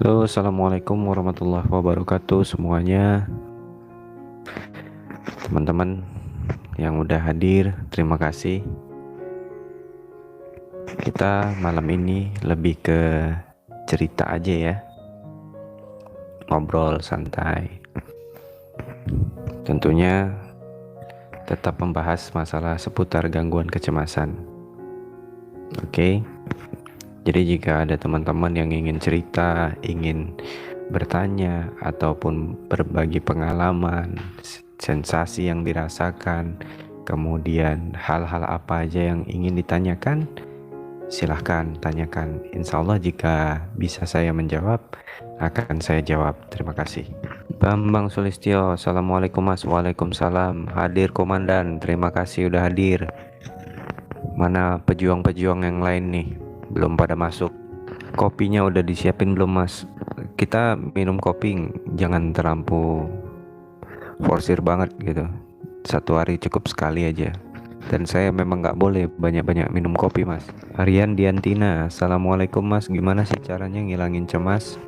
Halo, assalamualaikum warahmatullahi wabarakatuh semuanya. Teman-teman yang udah hadir, terima kasih. Kita malam ini lebih ke cerita aja ya, ngobrol santai. Tentunya tetap membahas masalah seputar gangguan kecemasan. Oke. Jadi jika ada teman-teman yang ingin cerita, ingin bertanya ataupun berbagi pengalaman, sensasi yang dirasakan, kemudian hal-hal apa aja yang ingin ditanyakan, silahkan tanyakan. Insya Allah jika bisa saya menjawab, akan saya jawab. Terima kasih. Bambang Sulistyo, Assalamualaikum Mas. Waalaikumsalam. Hadir Komandan, terima kasih udah hadir. Mana pejuang-pejuang yang lain nih? Belum pada masuk. Kopinya udah disiapin belum Mas? Kita minum kopi jangan terlampau forsir banget gitu. Satu hari cukup sekali aja. Dan saya memang nggak boleh banyak-banyak minum kopi Mas. Aryan Diantina, Assalamualaikum Mas. Gimana sih caranya ngilangin cemas?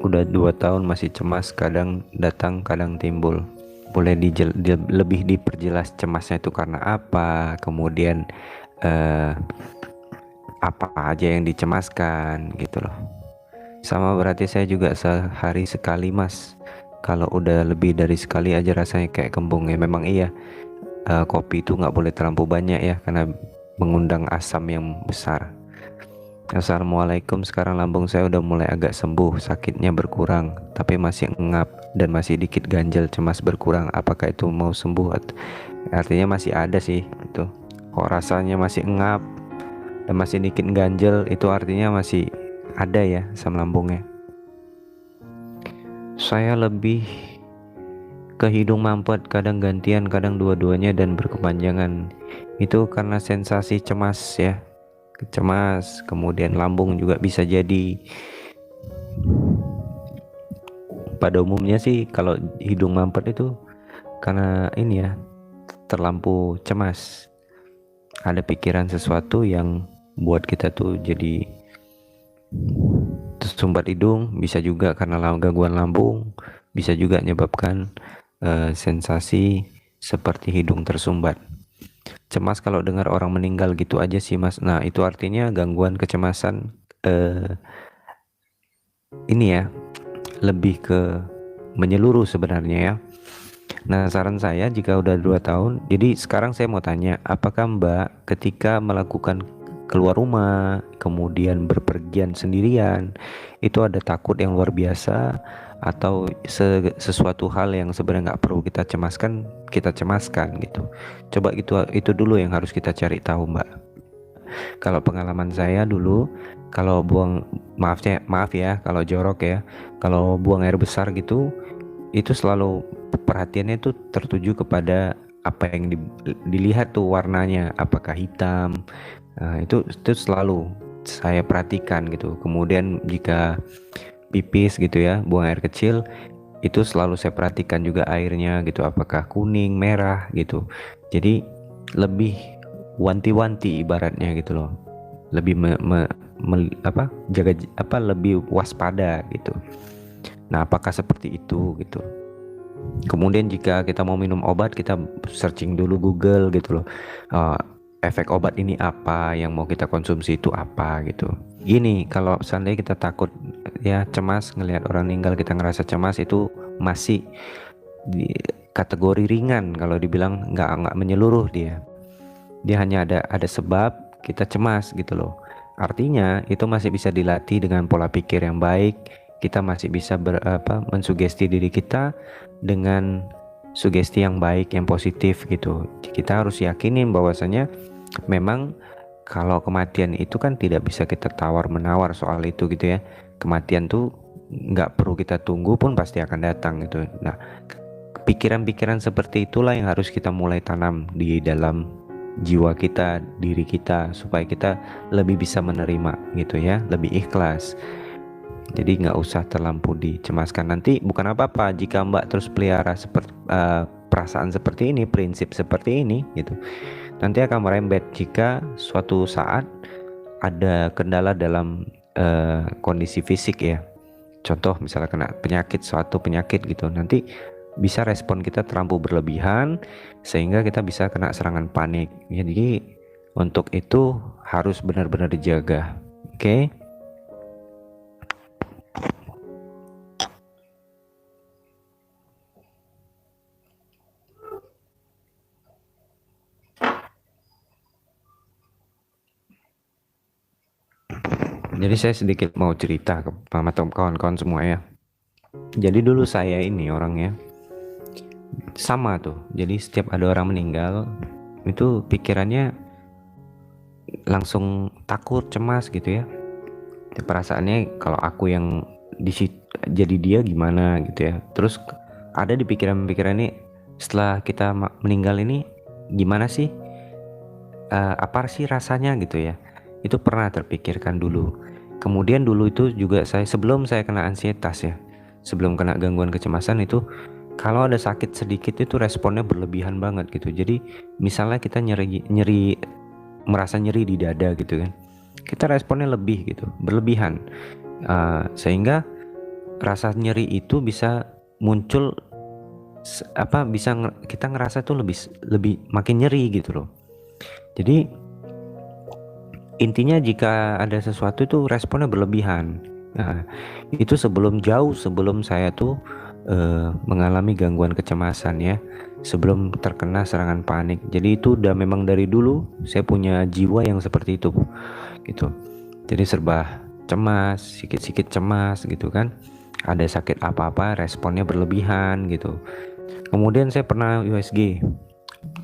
Udah 2 tahun masih cemas, kadang datang kadang timbul. Boleh lebih diperjelas cemasnya itu karena apa? Kemudian apa aja yang dicemaskan gitu loh. Sama berarti saya juga sehari sekali Mas. Kalau udah lebih dari sekali aja rasanya kayak kembung ya. Memang iya, kopi itu nggak boleh terlalu banyak ya, karena mengundang asam yang besar. Assalamualaikum, sekarang lambung saya udah mulai agak sembuh, sakitnya berkurang, tapi masih ngap dan masih dikit ganjel, cemas berkurang. Apakah itu mau sembuh? Artinya masih ada sih itu. Kok rasanya masih ngap dan masih dikit ganjel, itu artinya masih ada ya asam lambungnya. Saya lebih ke hidung mampet, kadang gantian, kadang dua-duanya dan berkepanjangan. Itu karena sensasi cemas ya. Cemas, kemudian lambung juga bisa jadi. Pada umumnya sih kalau hidung mampet itu karena ini ya, terlampau cemas. Ada pikiran sesuatu yang buat kita tuh jadi tersumbat hidung, bisa juga karena gangguan lambung, bisa juga menyebabkan sensasi seperti hidung tersumbat. Cemas kalau dengar orang meninggal gitu aja sih Mas. Nah itu artinya gangguan kecemasan ini ya, lebih ke menyeluruh sebenarnya ya. Nah saran saya jika udah 2 tahun, jadi sekarang saya mau tanya, apakah Mbak ketika melakukan keluar rumah, kemudian berpergian sendirian, itu ada takut yang luar biasa, atau sesuatu hal yang sebenarnya nggak perlu kita cemaskan gitu. Coba itu dulu yang harus kita cari tahu Mbak. Kalau pengalaman saya dulu, kalau maaf ya kalau jorok ya, kalau buang air besar gitu, itu selalu perhatiannya itu tertuju kepada apa yang dilihat tuh warnanya, apakah hitam. Nah, itu selalu saya perhatikan gitu. Kemudian jika pipis gitu ya, buang air kecil, itu selalu saya perhatikan juga airnya gitu, apakah kuning, merah gitu. Jadi lebih wanti-wanti ibaratnya gitu loh. Lebih jaga lebih waspada gitu. Nah, apakah seperti itu gitu. Kemudian jika kita mau minum obat, kita searching dulu Google gitu loh. Efek obat ini apa, yang mau kita konsumsi itu apa gitu. Gini, kalau seandainya kita takut ya cemas ngelihat orang meninggal, kita ngerasa cemas, itu masih di kategori ringan. Kalau dibilang nggak menyeluruh, dia hanya ada sebab kita cemas gitu loh. Artinya itu masih bisa dilatih dengan pola pikir yang baik. Kita masih bisa mensugesti diri kita dengan sugesti yang baik, yang positif gitu. Kita harus yakinin bahwasanya memang kalau kematian itu kan tidak bisa kita tawar menawar soal itu gitu ya. Kematian tuh nggak perlu kita tunggu, pun pasti akan datang gitu. Nah, pikiran-pikiran seperti itulah yang harus kita mulai tanam di dalam jiwa kita, diri kita, supaya kita lebih bisa menerima gitu ya, lebih ikhlas. Jadi nggak usah terlampau dicemaskan. Nanti bukan apa-apa jika Mbak terus pelihara perasaan seperti ini, prinsip seperti ini gitu. Nanti akan merembet jika suatu saat ada kendala dalam kondisi fisik ya. Contoh misalnya kena penyakit, suatu penyakit gitu, nanti bisa respon kita terlampau berlebihan sehingga kita bisa kena serangan panik. Jadi untuk itu harus benar-benar dijaga. Oke. Jadi saya sedikit mau cerita ke kawan-kawan semua ya. Jadi dulu saya ini orangnya sama tuh. Jadi setiap ada orang meninggal itu pikirannya langsung takut, cemas gitu ya. Perasaannya kalau aku yang jadi dia gimana gitu ya. Terus ada di pikiran-pikiran ini, setelah kita meninggal ini gimana sih, apa sih rasanya gitu ya. Itu pernah terpikirkan dulu. Kemudian dulu itu juga sebelum saya kena ansietas ya, sebelum kena gangguan kecemasan itu, kalau ada sakit sedikit itu responnya berlebihan banget gitu. Jadi misalnya kita nyeri merasa nyeri di dada gitu kan, kita responnya lebih gitu, berlebihan, sehingga rasa nyeri itu bisa muncul kita ngerasa tuh lebih makin nyeri gitu loh. Jadi intinya jika ada sesuatu itu responnya berlebihan. Nah, itu jauh sebelum saya tuh mengalami gangguan kecemasan ya, sebelum terkena serangan panik. Jadi itu udah memang dari dulu saya punya jiwa yang seperti itu gitu. Jadi serba cemas, sikit-sikit cemas gitu kan. Ada sakit apa-apa responnya berlebihan gitu. Kemudian saya pernah USG.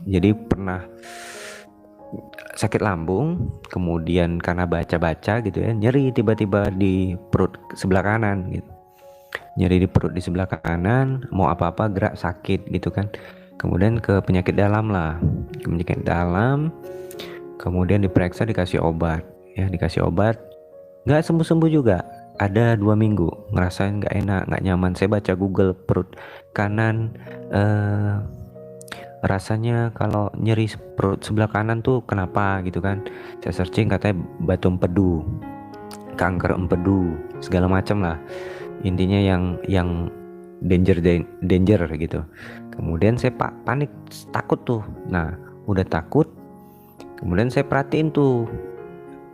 Jadi pernah sakit lambung, kemudian karena baca-baca gitu ya, nyeri tiba-tiba di perut sebelah kanan gitu. Nyeri di perut di sebelah kanan, mau apa-apa gerak sakit gitu kan. Kemudian ke penyakit dalam lah, kemudian diperiksa, dikasih obat ya, nggak sembuh-sembuh juga. Ada 2 minggu ngerasain nggak enak, nggak nyaman. Saya baca Google, perut kanan rasanya kalau nyeri perut sebelah kanan tuh kenapa gitu kan. Saya searching, katanya batu empedu, kanker empedu, segala macam lah. Intinya yang danger gitu. Kemudian saya panik, takut tuh. Nah, udah takut, kemudian saya perhatiin tuh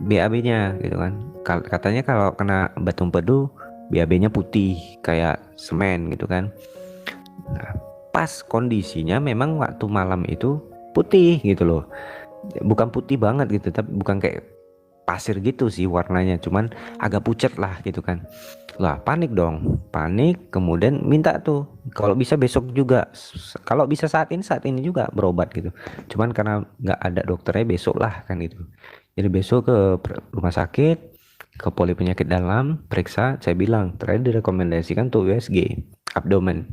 BAB-nya gitu kan. Katanya kalau kena batu empedu BAB-nya putih kayak semen gitu kan. Nah, pas kondisinya memang waktu malam itu putih gitu loh. Bukan putih banget gitu, tapi bukan kayak pasir gitu sih warnanya, cuman agak pucat lah gitu kan. Lah panik dong, kemudian minta tuh kalau bisa besok juga, kalau bisa saat ini juga berobat gitu. Cuman karena nggak ada dokternya, besok lah kan gitu. Jadi besok ke rumah sakit, ke poli penyakit dalam, periksa. Saya bilang terakhir direkomendasikan tuh USG abdomen.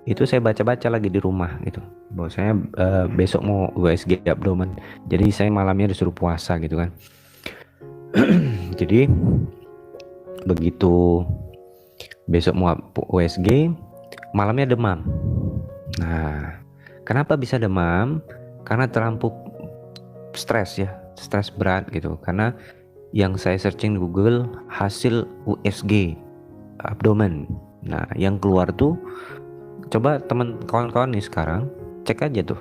Itu saya baca-baca lagi di rumah gitu, bahwasanya besok mau USG abdomen. Jadi saya malamnya disuruh puasa gitu kan. Jadi begitu besok mau USG, malamnya demam. Nah, kenapa bisa demam? Karena terlampau stres ya, stres berat gitu. Karena yang saya searching di Google hasil USG abdomen. Nah, yang keluar tuh, coba kawan-kawan nih sekarang cek aja tuh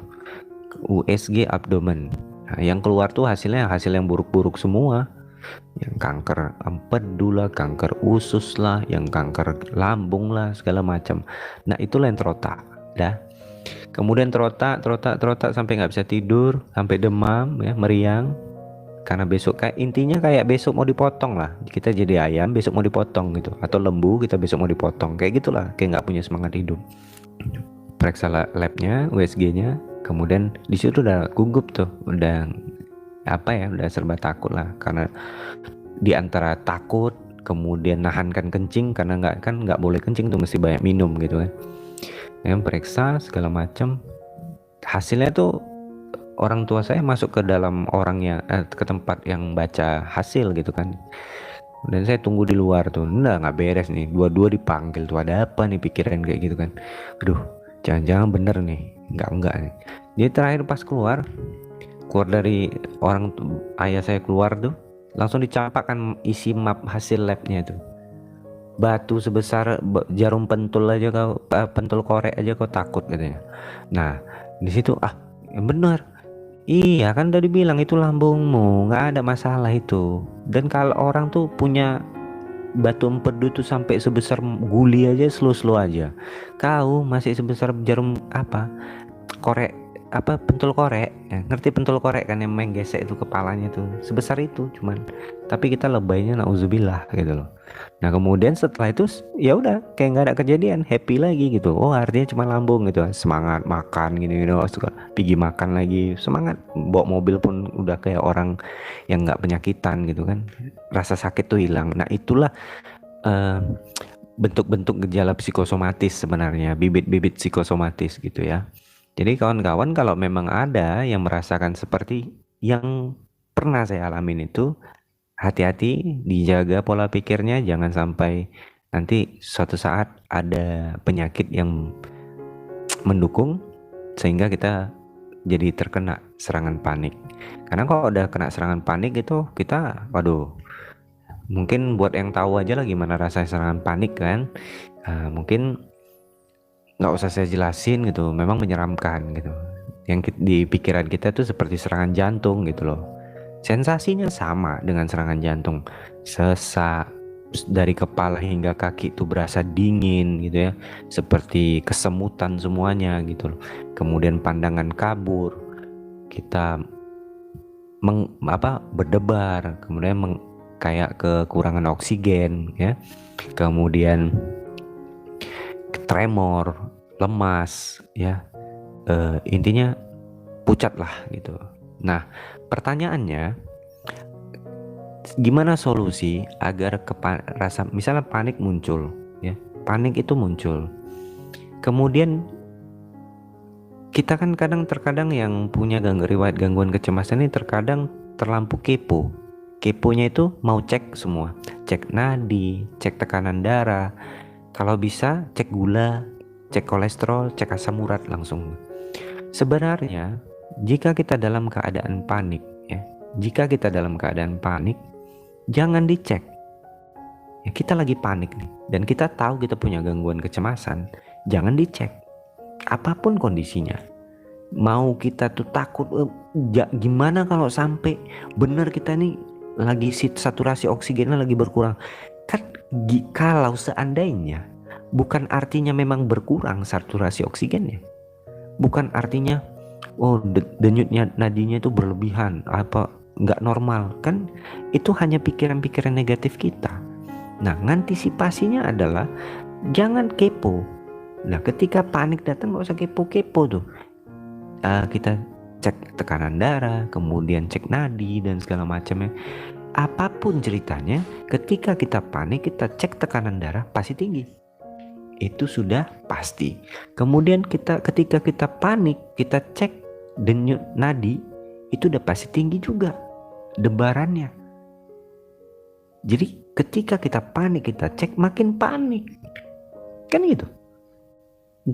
USG abdomen. Nah, yang keluar tuh hasil yang buruk-buruk semua. Yang kanker empedu lah, kanker usus lah, yang kanker lambung lah, segala macam. Nah, itulah yang terotak dah. Kemudian terotak sampai nggak bisa tidur, sampai demam ya, meriang. Karena intinya kayak besok mau dipotong lah. Kita jadi ayam besok mau dipotong gitu, atau lembu kita besok mau dipotong, kayak gitulah, kayak nggak punya semangat hidup. Periksa labnya, USG-nya, kemudian di situ udah gugup tuh, udah serba takut lah. Karena di antara takut, kemudian nahankan kencing, karena nggak boleh kencing tuh, mesti banyak minum gitu kan. Yang periksa segala macam, hasilnya tuh orang tua saya masuk ke dalam ke tempat yang baca hasil gitu kan. Dan saya tunggu di luar tuh, nggak beres nih, dua-dua dipanggil tuh, ada apa nih, pikiran kayak gitu kan. Aduh, jangan-jangan bener nih, enggak nih. Jadi terakhir pas keluar dari ayah saya keluar tuh, langsung dicampakkan isi map hasil labnya itu. Batu sebesar jarum pentul aja kau, pentul korek aja kau takut katanya. Nah di situ bener, iya kan udah dibilang itu lambungmu, nggak ada masalah itu. Dan kalau orang tuh punya batu empedu tuh sampai sebesar guli aja, slow aja, kau masih sebesar jarum korek, pentul korek ya, ngerti pentul korek kan yang main gesek itu kepalanya tuh sebesar itu cuman, tapi kita lebaynya nauzubillah gitu loh. Nah kemudian setelah itu ya udah kayak nggak ada kejadian, happy lagi gitu. Oh artinya cuma lambung gitu, semangat makan gini suka pergi makan lagi, semangat bawa mobil pun udah kayak orang yang nggak penyakitan gitu kan, rasa sakit tuh hilang. Nah itulah eh, bentuk-bentuk gejala psikosomatis sebenarnya, bibit-bibit psikosomatis gitu ya. Jadi kawan-kawan kalau memang ada yang merasakan seperti yang pernah saya alamin itu, hati-hati, dijaga pola pikirnya, jangan sampai nanti suatu saat ada penyakit yang mendukung sehingga kita jadi terkena serangan panik. Karena kalau udah kena serangan panik itu kita, waduh, mungkin buat yang tahu aja lah gimana rasanya serangan panik kan, mungkin nggak usah saya jelasin gitu, memang menyeramkan gitu. Yang di pikiran kita tuh seperti serangan jantung gitu loh. Sensasinya sama dengan serangan jantung, sesak dari kepala hingga kaki tuh berasa dingin gitu ya, seperti kesemutan semuanya gitu loh. Kemudian pandangan kabur, kita berdebar, kemudian kayak kekurangan oksigen ya, kemudian tremor, lemas ya, intinya pucat lah gitu. Nah pertanyaannya, gimana solusi agar rasa misalnya panik muncul ya, panik itu muncul, kemudian kita kan terkadang yang punya riwayat gangguan kecemasan ini terkadang terlampau kepo. Keponya itu mau cek semua, cek nadi, cek tekanan darah, kalau bisa cek gula, cek kolesterol, cek asam urat langsung. Sebenarnya jika kita dalam keadaan panik ya, jika kita dalam keadaan panik, jangan dicek ya, kita lagi panik nih dan kita tahu kita punya gangguan kecemasan, jangan dicek apapun kondisinya. Mau kita tuh takut gimana kalau sampai benar kita nih lagi saturasi oksigennya lagi berkurang kan, kalau seandainya bukan artinya memang berkurang saturasi oksigennya, bukan artinya denyutnya nadinya itu berlebihan nggak normal kan, itu hanya pikiran-pikiran negatif kita. Nah ngantisipasinya adalah jangan kepo. Nah ketika panik datang nggak usah kepo-kepo tuh, kita cek tekanan darah, kemudian cek nadi dan segala macamnya. Apapun ceritanya, ketika kita panik kita cek tekanan darah pasti tinggi, itu sudah pasti. Kemudian ketika kita panik kita cek denyut nadi, itu udah pasti tinggi juga debarannya. Jadi ketika kita panik kita cek makin panik kan gitu.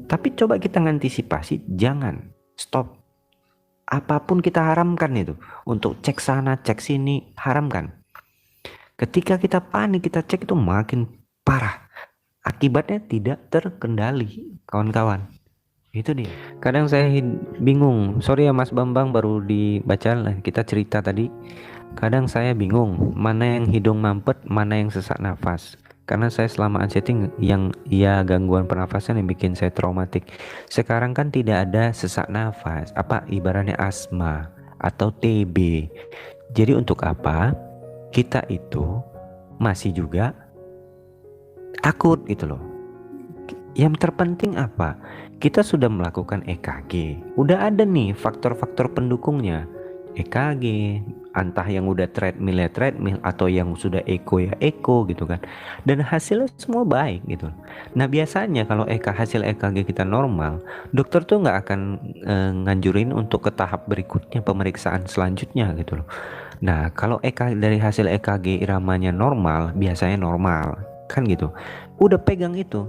Tapi coba kita ngantisipasi, jangan stop. Apapun kita haramkan itu, untuk cek sana cek sini haramkan. Ketika kita panik kita cek itu makin parah, akibatnya tidak terkendali kawan-kawan. Itu dia. Kadang saya bingung, sorry ya Mas Bambang baru dibaca lah kita cerita tadi. Kadang saya bingung mana yang hidung mampet, mana yang sesak nafas. Karena saya selama unsetting yang gangguan pernafasan yang bikin saya traumatik. Sekarang kan tidak ada sesak nafas, ibaratnya asma atau TB. Jadi untuk apa kita itu masih juga takut gitu loh. Yang terpenting apa? Kita sudah melakukan EKG, udah ada nih faktor-faktor pendukungnya. EKG, entah yang udah treadmill atau yang sudah echo gitu kan, dan hasilnya semua baik gitu. Nah biasanya kalau hasil EKG kita normal, dokter tuh nggak akan nganjurin untuk ke tahap berikutnya, pemeriksaan selanjutnya gitu loh. Nah kalau dari hasil EKG iramanya normal, biasanya normal kan gitu, udah pegang itu.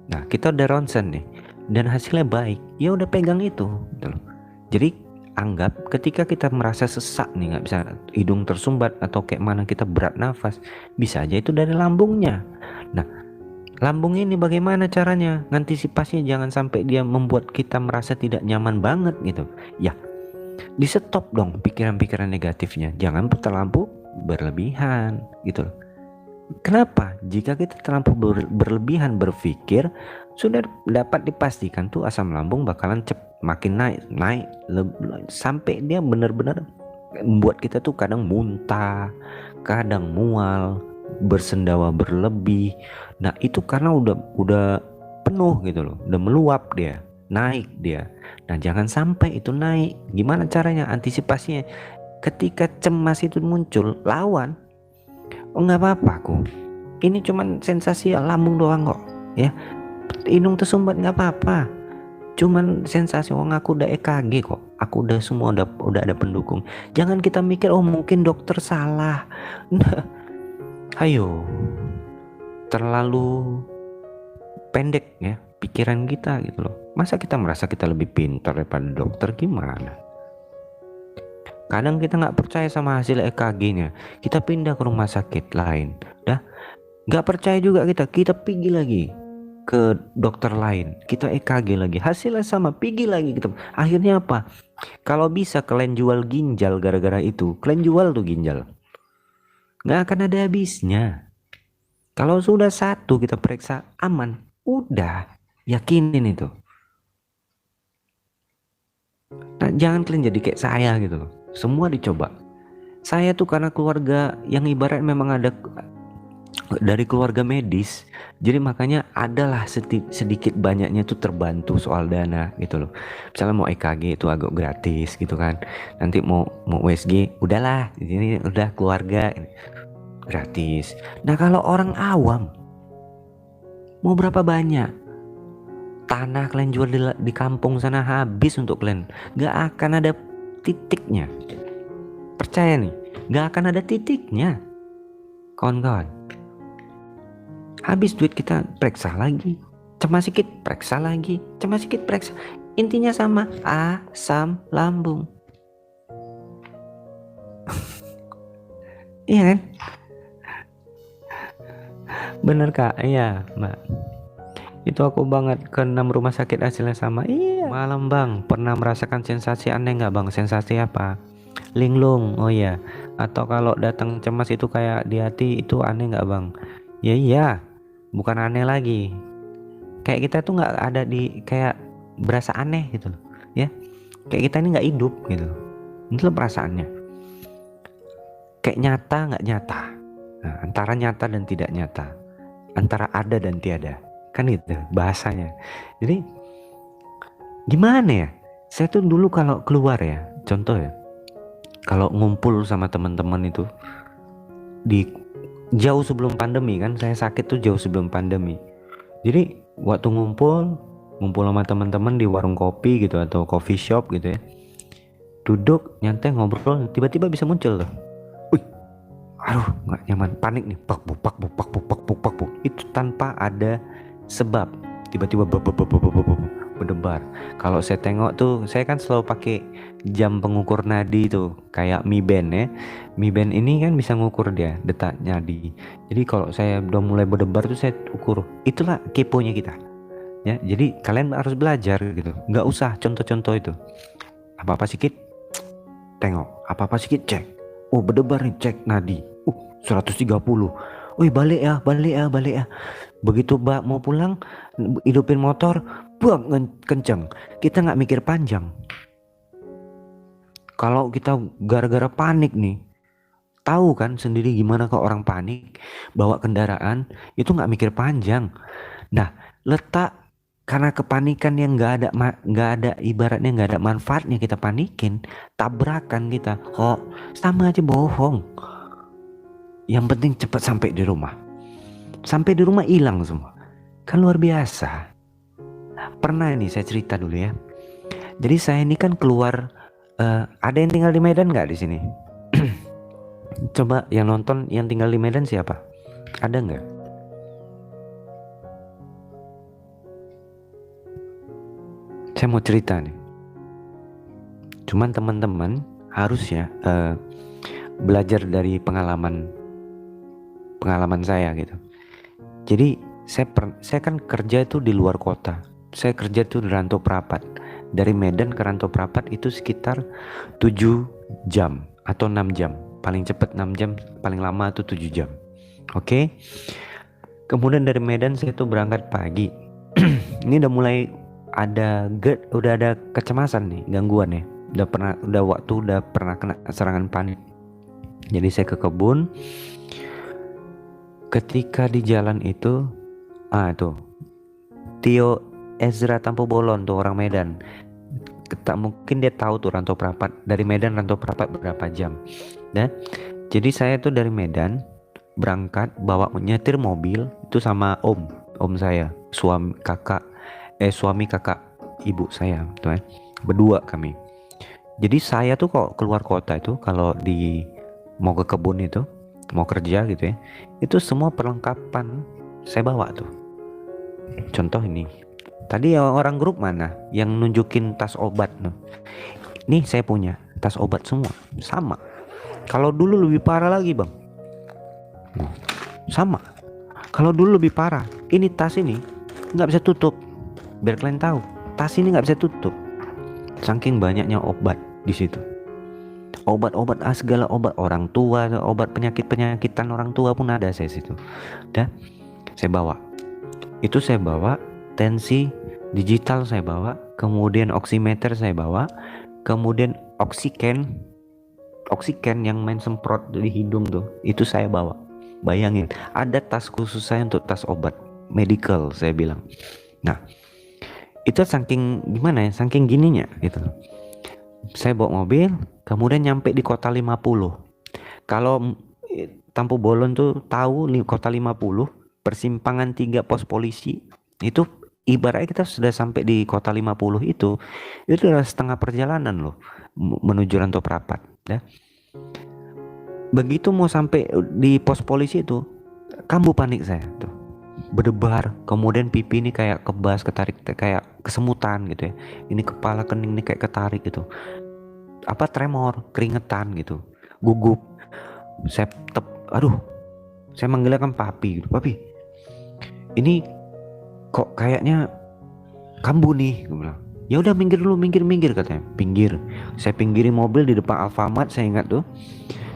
Nah kita udah ronsen nih dan hasilnya baik, ya udah pegang itu gitu loh. Jadi anggap ketika kita merasa sesak nih, nggak bisa, hidung tersumbat atau kayak mana kita berat nafas, bisa aja itu dari lambungnya. Nah, lambung ini bagaimana caranya ngantisipasinya jangan sampai dia membuat kita merasa tidak nyaman banget gitu. Ya, di stop dong pikiran-pikiran negatifnya, jangan terlalu berlebihan gitu loh. Kenapa? Jika kita terlalu berlebihan berpikir, sudah dapat dipastikan tuh asam lambung bakalan makin naik sampai dia benar-benar membuat kita tuh kadang muntah, kadang mual, bersendawa berlebih. Nah, itu karena udah penuh gitu loh, udah meluap dia, naik dia. Nah, jangan sampai itu naik. Gimana caranya? Antisipasinya, ketika cemas itu muncul, lawan. Oh, nggak apa-apa aku, ini cuman sensasi lambung doang kok ya, hidung tersumbat nggak apa-apa, cuman sensasi. Aku udah EKG kok, aku udah semua udah ada pendukung. Jangan kita mikir oh mungkin dokter salah. Nah, ayo, terlalu pendek ya pikiran kita gitu loh. Masa kita merasa kita lebih pintar daripada dokter? Gimana? Kadang kita nggak percaya sama hasil EKG-nya, kita pindah ke rumah sakit lain. Dah, nggak percaya juga kita pergi lagi ke dokter lain, kita EKG lagi, hasilnya sama, pergi lagi kita. Akhirnya apa? Kalau bisa kalian jual ginjal gara-gara itu, kalian jual tuh ginjal, nggak akan ada habisnya. Kalau sudah satu kita periksa aman, udah yakinin itu. Nah, jangan kalian jadi kayak saya gitu loh, semua dicoba. Saya tuh karena keluarga yang ibarat memang ada dari keluarga medis, jadi makanya adalah sedikit banyaknya tuh terbantu soal dana gitu loh. Misalnya mau EKG itu agak gratis gitu kan, nanti mau USG udahlah, ini udah keluarga gratis. Nah, kalau orang awam mau berapa banyak tanah kalian jual di kampung sana habis untuk kalian, gak akan ada titiknya. Percaya nih, gak akan ada titiknya kawan-kawan. Habis duit kita periksa lagi, cemas sedikit periksa lagi, cemas sedikit periksa. Intinya sama, asam lambung. Iya kan? Bener Kak? Iya Mbak. Itu aku banget ke 6 rumah sakit hasilnya sama. Iya. Malam Bang, pernah merasakan sensasi aneh nggak Bang? Sensasi apa? Linglung. Oh iya. Atau kalau datang cemas itu kayak di hati, itu aneh nggak Bang? Ya iya. Bukan aneh lagi. Kayak kita tuh nggak ada di, kayak berasa aneh gitu loh. Ya. Kayak kita ini nggak hidup gitu. Itu loh perasaannya. Kayak nyata nggak nyata. Nah, antara nyata dan tidak nyata. Antara ada dan tiada. Kan itu bahasanya. Jadi gimana ya, saya tuh dulu kalau keluar ya, contoh ya, kalau ngumpul sama teman-teman itu di jauh sebelum pandemi kan, saya sakit tuh jauh sebelum pandemi. Jadi waktu ngumpul sama teman-teman di warung kopi gitu atau coffee shop gitu ya, duduk nyantai ngobrol, tiba-tiba bisa muncul tuh, wih, aduh nggak nyaman, panik nih, pak buk, itu tanpa ada sebab, tiba-tiba berdebar. Kalau saya tengok tuh, saya kan selalu pakai jam pengukur nadi tuh, kayak Mi Band ya. Mi Band ini kan bisa ngukur dia detak nadi. Jadi kalau saya udah mulai berdebar tuh saya ukur. Itulah keponya kita. Ya, jadi kalian harus belajar gitu. Nggak usah contoh-contoh itu. Apa-apa sedikit tengok, apa-apa sedikit cek. Oh, berdebar nih, cek nadi. 130. Wih, balik ya. Begitu mau pulang, hidupin motor, buang kenceng. Kita nggak mikir panjang. Kalau kita gara-gara panik nih, tahu kan sendiri gimana kalau orang panik bawa kendaraan itu nggak mikir panjang. Nah, letak karena kepanikan yang nggak ada ibaratnya nggak ada manfaatnya kita panikin, tabrakan kita. Kok sama aja bohong. Yang penting cepat sampai di rumah. Sampai di rumah hilang semua. Kan luar biasa. Pernah nih saya cerita dulu ya. Jadi saya ini kan keluar, ada yang tinggal di Medan nggak di sini? Coba yang nonton yang tinggal di Medan siapa? Ada nggak? Saya mau cerita nih. Cuman teman-teman harus ya belajar dari pengalaman saya gitu. Jadi saya kan kerja itu di luar kota. Saya kerja tuh di Rantau Prapat. Dari Medan ke Rantau Prapat itu sekitar 7 jam atau 6 jam. Paling cepat 6 jam, paling lama itu 7 jam. Oke. Kemudian dari Medan saya tuh berangkat pagi. Ini udah mulai udah ada kecemasan nih, gangguan ya. Udah pernah kena serangan panik. Jadi saya ke kebun. Ketika di jalan itu tuh Tio Ezra Tampu Bolon tuh orang Medan. Tak mungkin dia tahu tuh Rantau Prapat. Dari Medan Rantau Prapat berapa jam. Dan jadi saya tuh dari Medan berangkat bawa nyetir mobil itu sama om saya, suami kakak ibu saya tuh berdua kami. Jadi saya tuh kok keluar kota itu kalau mau ke kebun itu, mau kerja gitu ya, itu semua perlengkapan saya bawa tuh. Contoh ini, tadi orang grup mana yang nunjukin tas obat tuh. Nih saya punya tas obat semua sama. Kalau dulu lebih parah lagi bang, sama. Kalau dulu lebih parah, ini tas ini nggak bisa tutup. Biar kalian tahu, tas ini nggak bisa tutup. Saking banyaknya obat di situ. Obat-obat segala obat orang tua, obat penyakitan orang tua pun ada saya situ. Dan saya bawa. Itu saya bawa tensi digital saya bawa, kemudian oximeter saya bawa, kemudian oksigen yang main semprot di hidung tuh, itu saya bawa. Bayangin, ada tas khusus saya untuk tas obat medical saya bilang. Nah, itu saking gimana ya, saking gininya gitu. Saya bawa mobil, kemudian nyampe di kota 50. Kalau Tampu Bolon tuh tahu kota 50, persimpangan 3 pos polisi. Itu ibaratnya kita sudah sampai di kota 50 itu adalah setengah perjalanan loh menuju Rantau Prapat ya. Begitu mau sampai di pos polisi itu, kambuh panik saya tuh, berdebar, kemudian pipi ini kayak ketarik, kayak kesemutan gitu ya. Ini kepala kening ini kayak ketarik gitu. Tremor, keringetan gitu, gugup. Saya saya manggilnya kan papi gitu. Papi, ini kok kayaknya kambuh nih, gue bilang. Ya udah minggir dulu, minggir katanya. Pinggir. Saya pinggirin mobil di depan Alfamart, saya ingat tuh.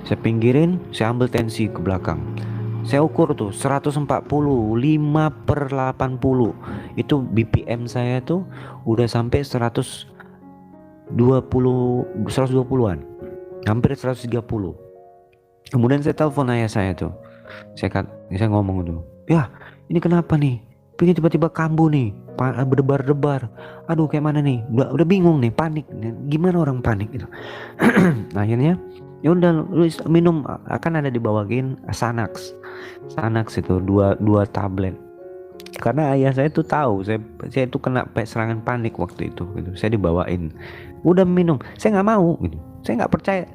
Saya pinggirin, saya ambil tensi ke belakang. Saya ukur tuh 140, 5/80. Itu BPM saya tuh udah sampai 120-an. Hampir 130. Kemudian saya telepon ayah saya tuh. Saya ngomong tuh, "Ya, ini kenapa nih? Pengen tiba-tiba kambuh nih, berdebar-debar. Aduh, kayak mana nih? Udah bingung nih, panik. Gimana orang panik gitu." Akhirnya ya udah lu minum, akan ada dibawain Xanax itu dua tablet. Karena ayah saya tuh tahu saya tuh kena serangan panik waktu itu gitu. Saya dibawain, udah minum, saya nggak mau gitu. Saya nggak percaya,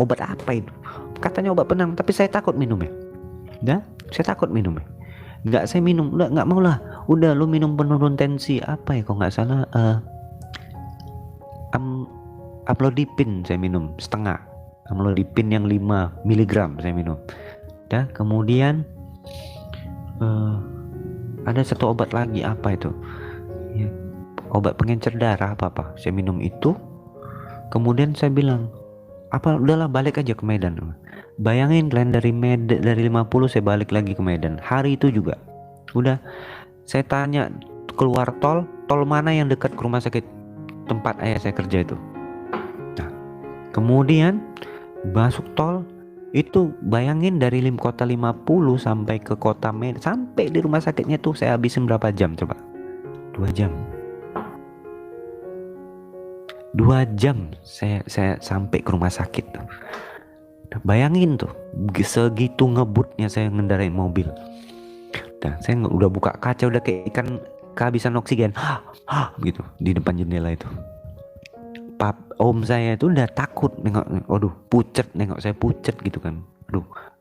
obat apa itu, katanya obat penang, tapi saya takut minumnya. Saya takut minumnya. Nggak, saya minum, udah nggak mau lah. Udah lu minum penurun tensi apa ya, kalau nggak salah amlodipin saya minum setengah. Amlodipin yang 5 mg saya minum. Kemudian ada satu obat lagi, apa itu ya, obat pengencer darah apa saya minum itu. Kemudian saya bilang, udahlah balik aja ke Medan. Bayangin kalian, dari 50 saya balik lagi ke Medan. Hari itu juga udah saya tanya, keluar tol mana yang dekat ke rumah sakit tempat ayah saya kerja itu. Nah, kemudian masuk tol itu, bayangin dari kota 50 sampai ke kota Medan, sampai di rumah sakitnya tuh saya habisin berapa jam coba? 2 jam. 2 jam saya sampai ke rumah sakit tuh. Bayangin tuh, segitu ngebutnya saya ngendarain mobil. Saya udah buka kaca, udah kayak ikan kehabisan oksigen, gitu di depan jendela itu. Om saya itu udah takut nengok, pucet, nengok saya pucet gitu kan.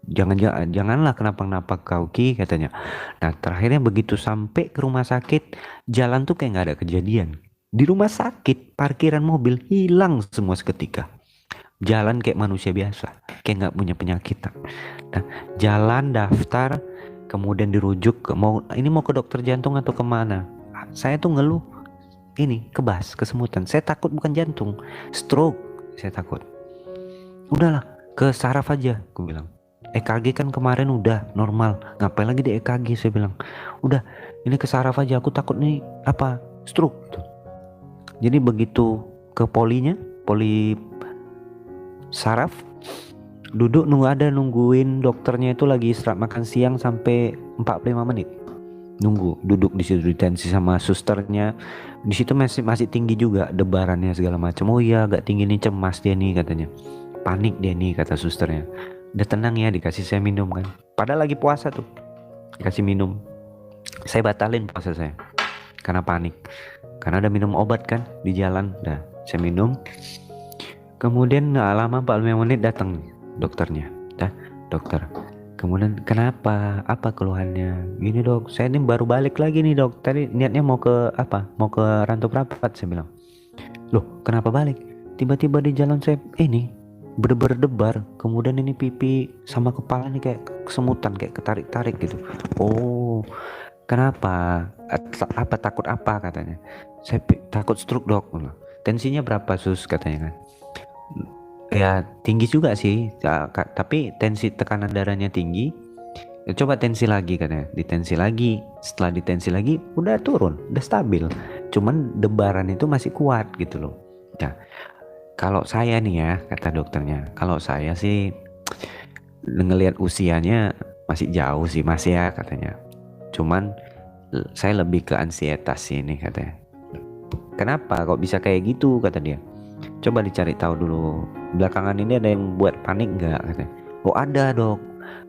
Janganlah kenapa-napa kau Ki, katanya. Nah, terakhirnya begitu sampai ke rumah sakit, jalan tuh kayak nggak ada kejadian. Di rumah sakit, parkiran mobil hilang semua seketika. Jalan kayak manusia biasa, kayak nggak punya penyakit. Nah, jalan daftar, kemudian dirujuk ke mau ke dokter jantung atau kemana. Saya tuh ngeluh ini kebas, kesemutan. Saya takut bukan jantung, stroke. Saya takut. Udahlah, ke saraf aja, aku bilang. EKG kan kemarin udah normal, ngapain lagi di EKG, saya bilang. Udah, ini ke saraf aja, aku takut nih apa stroke tuh. Jadi begitu ke poli saraf, duduk nungguin dokternya itu lagi istirahat makan siang sampai 45 menit. Nunggu, duduk di situ ditensi sama susternya. Di situ masih tinggi juga debarannya segala macam. Oh iya, agak tinggi nih, cemas dia nih katanya. Panik dia nih kata susternya. Udah tenang ya, dikasih saya minum kan. Padahal lagi puasa tuh. Dikasih minum. Saya batalin puasa saya karena panik. Karena udah minum obat kan di jalan. Dah, saya minum. Kemudian gak lama 45 menit datang dokternya. Dah, dokter. Kemudian kenapa? Apa keluhannya? Gini dok, saya ini baru balik lagi nih dok. Tadi niatnya mau ke apa? Mau ke Rantau Prapat, saya bilang. Loh, kenapa balik? Tiba-tiba di jalan saya ini berdebar-debar. Kemudian ini pipi sama kepala nih kayak kesemutan, kayak ketarik-tarik gitu. Oh, kenapa? Apa takut apa katanya? Saya takut stroke dok. Tensinya berapa sus katanya kan? Ya tinggi juga sih, tapi tensi tekanan darahnya tinggi. Ya, coba tensi lagi katanya, ditensi lagi. Setelah ditensi lagi udah turun, udah stabil. Cuman debaran itu masih kuat gitu loh. Nah, kalau saya nih ya, kata dokternya, kalau saya sih ngelihat usianya masih jauh sih mas ya katanya. Cuman saya lebih ke ansietas ini katanya. Kenapa kok bisa kayak gitu kata dia? Coba dicari tahu dulu. Belakangan ini ada yang buat panik nggak katanya. Oh ada dok.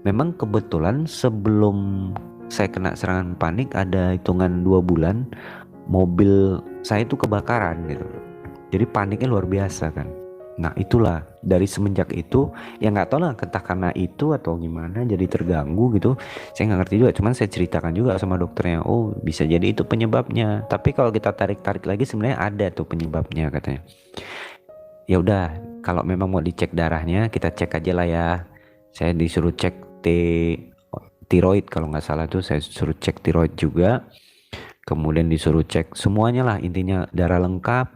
Memang kebetulan sebelum saya kena serangan panik ada hitungan 2 bulan mobil saya itu kebakaran gitu. Jadi paniknya luar biasa kan. Nah itulah dari semenjak itu ya nggak tahu lah entah karena itu atau gimana jadi terganggu gitu. Saya nggak ngerti juga. Cuman saya ceritakan juga sama dokternya. Oh bisa jadi itu penyebabnya. Tapi kalau kita tarik lagi sebenarnya ada tuh penyebabnya katanya. Ya udah, kalau memang mau dicek darahnya kita cek aja lah ya. Saya disuruh cek tiroid kalau nggak salah tuh, saya suruh cek tiroid juga. Kemudian disuruh cek semuanya lah, intinya darah lengkap.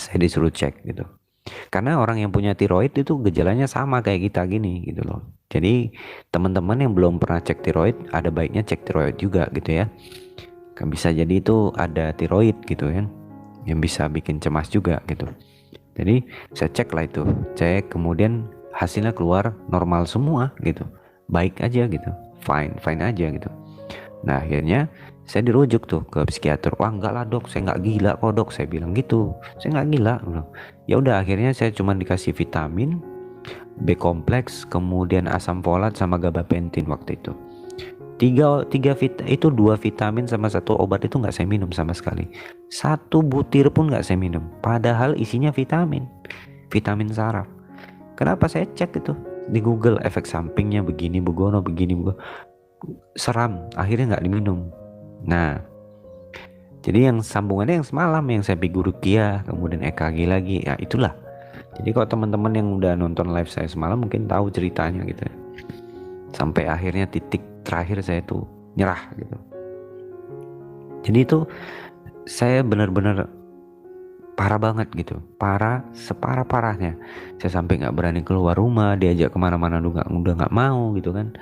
Saya disuruh cek gitu. Karena orang yang punya tiroid itu gejalanya sama kayak kita gini gitu loh. Jadi teman-teman yang belum pernah cek tiroid ada baiknya cek tiroid juga gitu ya. Kan bisa jadi itu ada tiroid gitu kan, yang bisa bikin cemas juga gitu. Jadi saya cek lah itu, cek kemudian hasilnya keluar normal semua gitu, baik aja gitu, fine aja gitu. Nah akhirnya saya dirujuk tuh ke psikiater. Wah enggak lah dok, saya nggak gila kok dok, saya bilang gitu, saya nggak gila. Ya udah akhirnya saya cuma dikasih vitamin B kompleks, kemudian asam folat sama gabapentin waktu itu. Tiga itu 2 vitamin sama 1 obat itu nggak saya minum sama sekali. 1 butir pun nggak saya minum. Padahal isinya vitamin saraf. Kenapa saya cek itu di Google efek sampingnya begini begono begini begono. Seram, akhirnya nggak diminum. Nah, jadi yang sambungannya yang semalam yang saya pergi ruqyah, kemudian EKG lagi, ya itulah. Jadi kalau teman-teman yang udah nonton live saya semalam mungkin tahu ceritanya gitu ya. Sampai akhirnya titik terakhir saya tuh nyerah gitu. Jadi itu saya benar-benar parah banget gitu, parah separah-parahnya. Saya sampai nggak berani keluar rumah, diajak kemana-mana udah nggak mau gitu kan.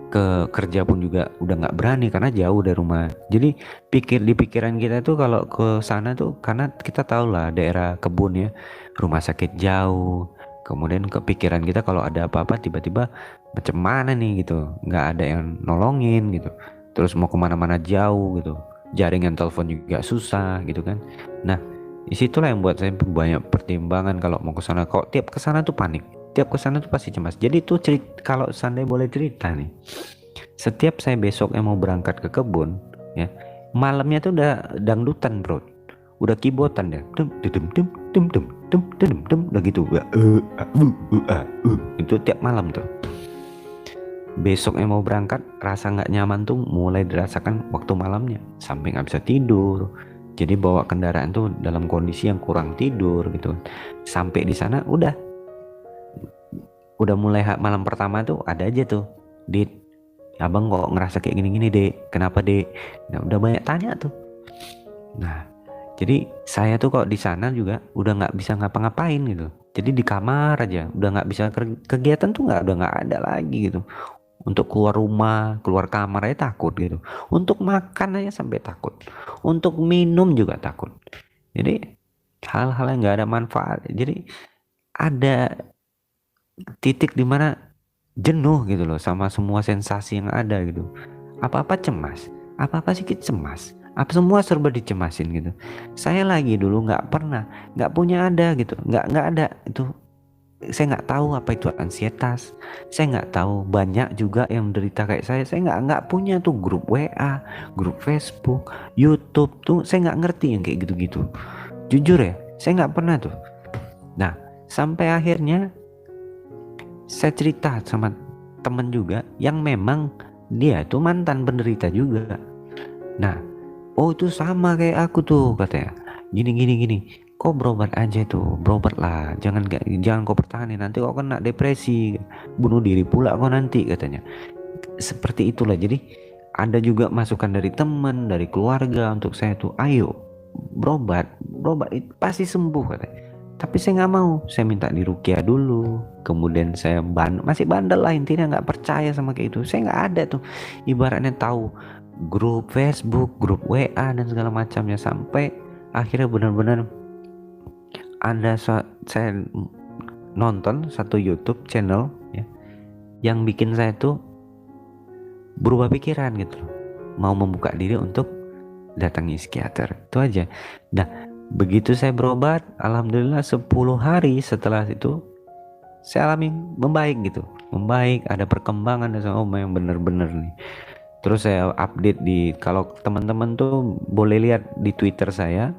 Ke kerja pun juga udah nggak berani karena jauh dari rumah. Jadi di pikiran kita tuh kalau ke sana tuh karena kita tahu lah daerah kebun ya, rumah sakit jauh. Kemudian kepikiran kita kalau ada apa-apa tiba-tiba macam mana nih gitu, nggak ada yang nolongin gitu. Terus mau kemana-mana jauh gitu, jaringan telepon juga susah gitu kan. Nah disitulah yang buat saya banyak pertimbangan kalau mau ke sana. Kok tiap ke sana tuh panik, tiap ke sana tuh pasti cemas. Jadi tuh kalau seandainya boleh cerita nih, setiap saya besoknya mau berangkat ke kebun ya, malamnya tuh udah dangdutan bro, udah kibotan deh, udah gitu itu tiap malam tuh. Besoknya mau berangkat rasa nggak nyaman tuh mulai dirasakan waktu malamnya, sampai nggak bisa tidur, Jadi bawa kendaraan tuh dalam kondisi yang kurang tidur gitu. Sampai di sana udah mulai malam pertama tuh ada aja tuh, Dit, abang kok ngerasa kayak gini-gini, Dek, kenapa, Dek? Nah, udah banyak tanya tuh. Nah, jadi saya tuh kok di sana juga udah nggak bisa ngapa-ngapain gitu. Jadi di kamar aja, udah nggak bisa kegiatan tuh udah nggak ada lagi gitu. Untuk keluar rumah, keluar kamar aja takut gitu. Untuk makan aja sampai takut. Untuk minum juga takut. Jadi hal-hal yang nggak ada manfaat. Jadi ada titik dimana jenuh gitu loh sama semua sensasi yang ada gitu. Apa-apa cemas, apa-apa sedikit cemas, apa semua serba dicemasin gitu. Saya lagi dulu nggak punya ada gitu, nggak ada itu. Saya nggak tahu apa itu ansietas, saya nggak tahu banyak juga yang menderita kayak saya nggak punya tuh grup WA, grup Facebook, YouTube tuh saya nggak ngerti yang kayak gitu-gitu. Jujur ya, saya nggak pernah tuh. Nah, sampai akhirnya saya cerita sama temen juga yang memang dia itu mantan penderita juga. Nah, oh itu sama kayak aku tuh katanya. Gini. Kok berobat aja tuh, berobat lah. Jangan kau pertahanin, nanti kau kena depresi, bunuh diri pula kau nanti katanya. Seperti itulah. Jadi ada juga masukan dari teman, dari keluarga untuk saya tuh, ayo berobat itu pasti sembuh katanya. Tapi saya nggak mau, saya minta diruqyah dulu. Kemudian saya masih bandel lah, intinya nggak percaya sama kayak itu. Saya nggak ada tuh, ibaratnya tahu grup Facebook, grup WA dan segala macamnya, sampai akhirnya benar-benar ada saya nonton satu YouTube channel ya, yang bikin saya tuh berubah pikiran gitu loh, mau membuka diri untuk datangi psikiater. Itu aja. Nah, begitu saya berobat, alhamdulillah 10 hari setelah itu saya alami membaik gitu, ada perkembangan dan yang bener-bener nih. Terus saya update kalau teman-teman tuh boleh lihat di Twitter saya,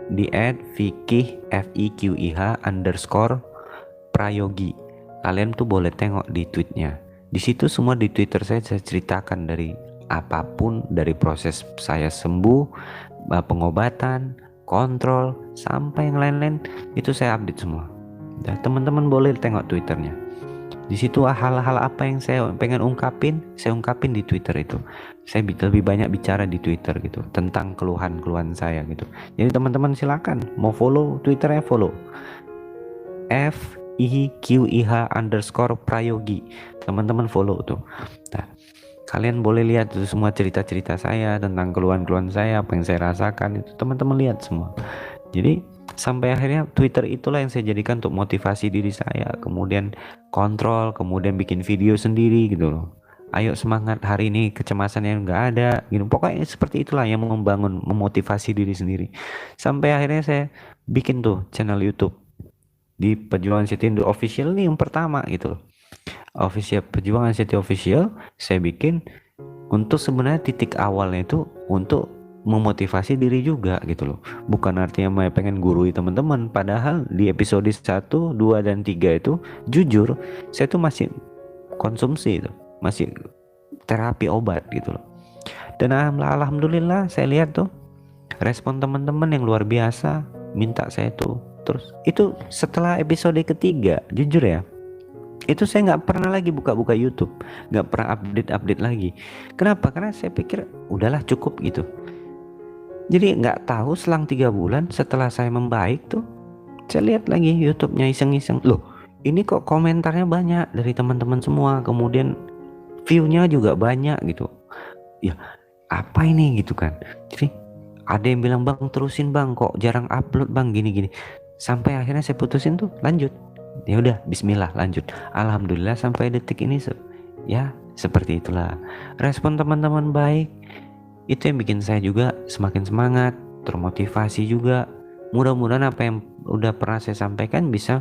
di @fikih _prayogi. Kalian tuh boleh tengok di tweetnya. Di situ semua di Twitter saya ceritakan dari apapun, dari proses saya sembuh, pengobatan, kontrol, sampai yang lain-lain itu saya update semua. Dan teman-teman boleh tengok Twitternya. Di situ hal-hal apa yang saya pengen ungkapin, saya ungkapin di Twitter itu. Saya lebih banyak bicara di Twitter gitu tentang keluhan-keluhan saya gitu. Jadi teman-teman silakan mau follow Twitternya, follow @fikih_prayogi. Teman-teman follow tuh. Nah, kalian boleh lihat tuh semua cerita-cerita saya tentang keluhan-keluhan saya, apa yang saya rasakan itu teman-teman lihat semua. Jadi sampai akhirnya Twitter itulah yang saya jadikan untuk motivasi diri saya, kemudian kontrol, kemudian bikin video sendiri gitu loh. Ayo semangat, hari ini kecemasan yang nggak ada gitu. Pokoknya seperti itulah yang membangun, memotivasi diri sendiri. Sampai akhirnya saya bikin tuh channel YouTube di Perjuangan Siti Indo Official nih yang pertama gitu loh. Official Perjuangan Siti Official saya bikin untuk sebenarnya titik awalnya itu untuk memotivasi diri juga gitu loh. Bukan artinya pengen gurui teman-teman, padahal di episode 1, 2 dan 3 itu jujur saya tuh masih konsumsi itu, masih terapi obat gitu loh. Dan alhamdulillah saya lihat tuh respon teman-teman yang luar biasa, minta saya tuh. Terus itu setelah episode ketiga, jujur ya, itu saya nggak pernah lagi buka-buka YouTube, nggak pernah update lagi. Kenapa? Karena saya pikir udahlah cukup gitu. Jadi nggak tahu selang 3 bulan setelah saya membaik tuh, saya lihat lagi YouTube-nya iseng-iseng, loh ini kok komentarnya banyak dari teman-teman semua, kemudian view-nya juga banyak gitu. Ya apa ini gitu kan. Jadi ada yang bilang, bang terusin bang, kok jarang upload bang, gini-gini. Sampai akhirnya saya putusin tuh lanjut. Ya udah, bismillah lanjut. Alhamdulillah sampai detik ini ya seperti itulah. Respon teman-teman baik. Itu yang bikin saya juga semakin semangat, termotivasi juga. Mudah-mudahan apa yang udah pernah saya sampaikan bisa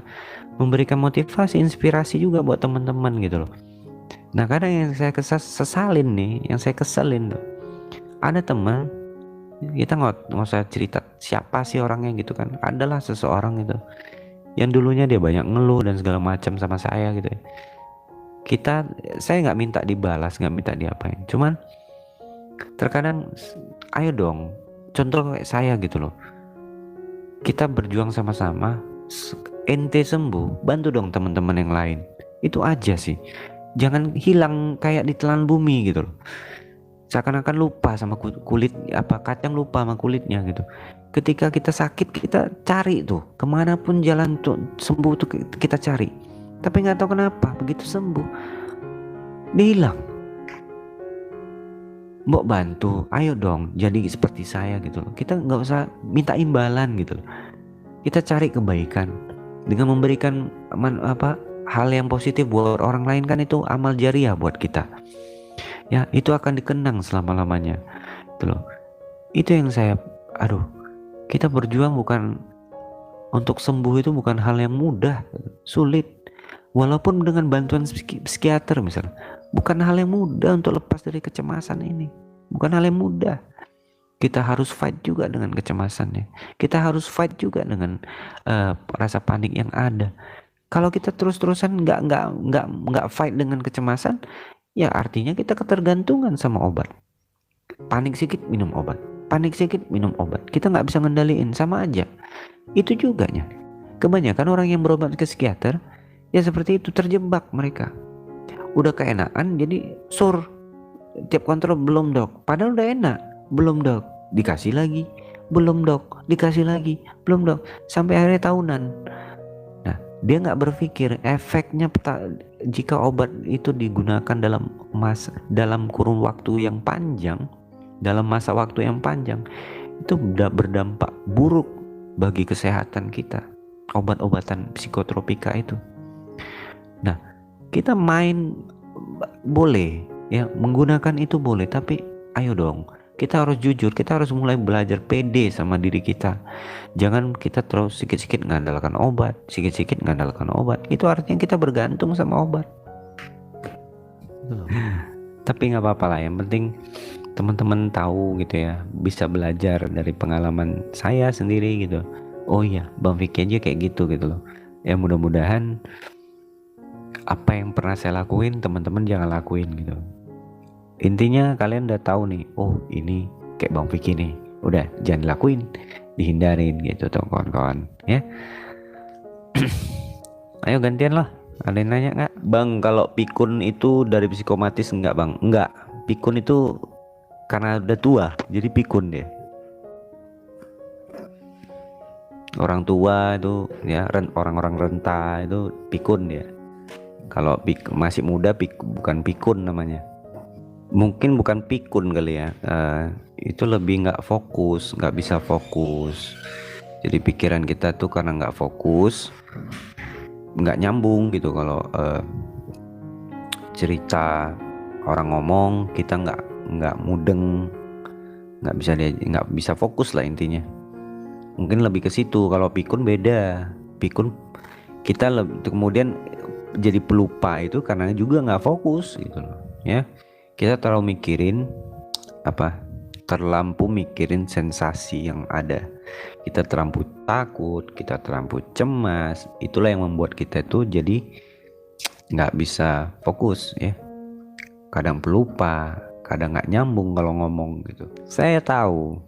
memberikan motivasi, inspirasi juga buat teman-teman gitu loh. Nah kadang yang saya sesalin nih, yang saya keselin tuh, ada teman, kita nggak usah cerita siapa sih orangnya gitu kan, adalah seseorang gitu yang dulunya dia banyak ngeluh dan segala macam sama saya gitu ya. Saya nggak minta dibalas, nggak minta diapain, cuman Terkadang ayo dong, contoh kayak saya gitu loh, kita berjuang sama-sama, ente sembuh, bantu dong teman-teman yang lain. Itu aja sih, jangan hilang kayak ditelan bumi gitu loh, seakan-akan lupa sama kulit, apa kacang lupa sama kulitnya gitu. Ketika kita sakit, kita cari tuh kemanapun jalan tuh sembuh tuh, kita cari, tapi nggak tahu kenapa begitu sembuh dia hilang. Mbok bantu, ayo dong jadi seperti saya gitu loh. Kita nggak usah minta imbalan gitu loh, kita cari kebaikan dengan memberikan hal yang positif buat orang lain, kan itu amal jariah buat kita ya, itu akan dikenang selama-lamanya gitu loh. Itu yang saya, aduh, kita berjuang bukan untuk sembuh, itu bukan hal yang mudah, sulit. Walaupun dengan bantuan psikiater misalnya, bukan hal yang mudah untuk lepas dari kecemasan ini, bukan hal yang mudah. Kita harus fight juga dengan kecemasannya, kita harus fight juga dengan rasa panik yang ada. Kalau kita terus-terusan nggak fight dengan kecemasan, ya artinya kita ketergantungan sama obat. Panik sedikit minum obat, panik sedikit minum obat, kita nggak bisa ngendaliin, sama aja. Itu juga nya kebanyakan orang yang berobat ke psikiater ya seperti itu, terjebak mereka. Udah keenakan jadi tiap kontrol, belum dok, padahal udah enak, belum dok, dikasih lagi, belum dok, dikasih lagi, belum dok, sampai akhirnya tahunan. Nah, dia nggak berpikir efeknya jika obat itu digunakan dalam kurun waktu yang panjang, dalam masa waktu yang panjang, itu berdampak buruk bagi kesehatan kita, obat-obatan psikotropika itu. Nah, kita main boleh ya, menggunakan itu boleh, tapi ayo dong, kita harus jujur, kita harus mulai belajar pede sama diri kita. Jangan kita terus sikit-sikit ngandalkan obat, sikit-sikit ngandalkan obat, itu artinya kita bergantung sama obat. Tapi nggak apa-apa lah, yang penting teman-teman tahu gitu ya, bisa belajar dari pengalaman saya sendiri gitu. Oh iya, Bang Vicky aja kayak gitu loh. Ya mudah-mudahan apa yang pernah saya lakuin teman-teman jangan lakuin gitu. Intinya kalian udah tahu nih, oh ini kayak Bang Vicky nih, udah jangan lakuin, dihindarin gitu tuh kawan-kawan ya. Ayo gantian lah, ada yang nanya nggak Bang, kalau pikun itu dari psikomatis enggak Bang? Enggak, pikun itu karena udah tua jadi pikun dia. Orang tua itu ya, orang-orang renta itu pikun dia. Kalau masih muda bukan pikun namanya. Mungkin bukan pikun kali ya, itu lebih nggak fokus, nggak bisa fokus. Jadi pikiran kita tuh karena nggak fokus, nggak nyambung gitu. Kalau cerita orang ngomong, kita nggak mudeng, nggak bisa fokus lah intinya. Mungkin lebih ke situ. Kalau pikun beda, pikun kita kemudian jadi pelupa itu karena juga nggak fokus gitu loh ya. Kita terlalu mikirin sensasi yang ada, kita terlalu takut, kita terlalu cemas. Itulah yang membuat kita tuh jadi nggak bisa fokus ya, kadang pelupa, kadang nggak nyambung kalau ngomong gitu. Saya tahu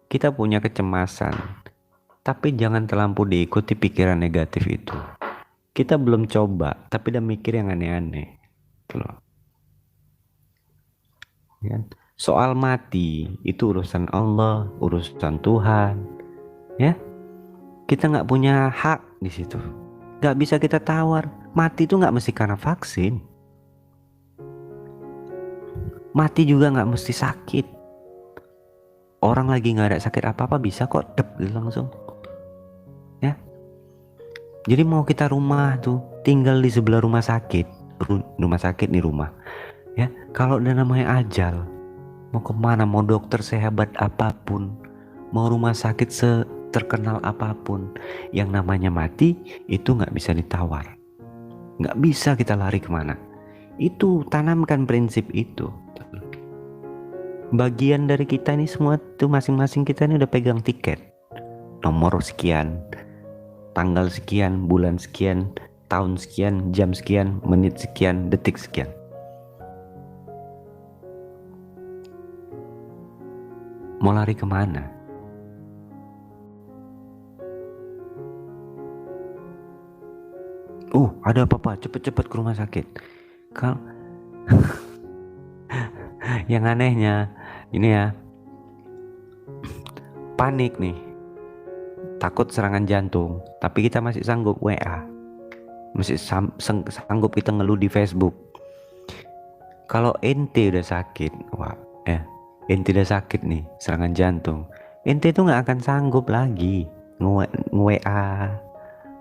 kita punya kecemasan, tapi jangan terlalu diikuti pikiran negatif itu. Kita belum coba, tapi udah mikir yang aneh-aneh loh. Ya. Soal mati itu urusan Allah, urusan Tuhan. Ya, kita nggak punya hak di situ. Nggak bisa kita tawar. Mati itu nggak mesti karena vaksin. Mati juga nggak mesti sakit. Orang lagi nggak ada sakit apa-apa bisa kok langsung. Ya. Jadi mau kita rumah tuh tinggal di sebelah rumah sakit nih rumah ya, kalau udah namanya ajal, mau kemana, mau dokter sehebat apapun, mau rumah sakit terkenal apapun, yang namanya mati itu nggak bisa ditawar, nggak bisa kita lari kemana. Itu tanamkan prinsip itu. Bagian dari kita ini semua tuh, masing-masing kita ini udah pegang tiket, nomor sekian, tanggal sekian, bulan sekian, tahun sekian, jam sekian, menit sekian, detik sekian. Mau lari kemana? Ada apa-apa, cepet-cepet ke rumah sakit. Kalau yang anehnya ini ya, panik nih, takut serangan jantung, tapi kita masih sanggup WA, masih sanggup kita ngeluh di Facebook. Kalau ente udah sakit, ente udah sakit nih, serangan jantung, ente tuh nggak akan sanggup lagi nge-WA,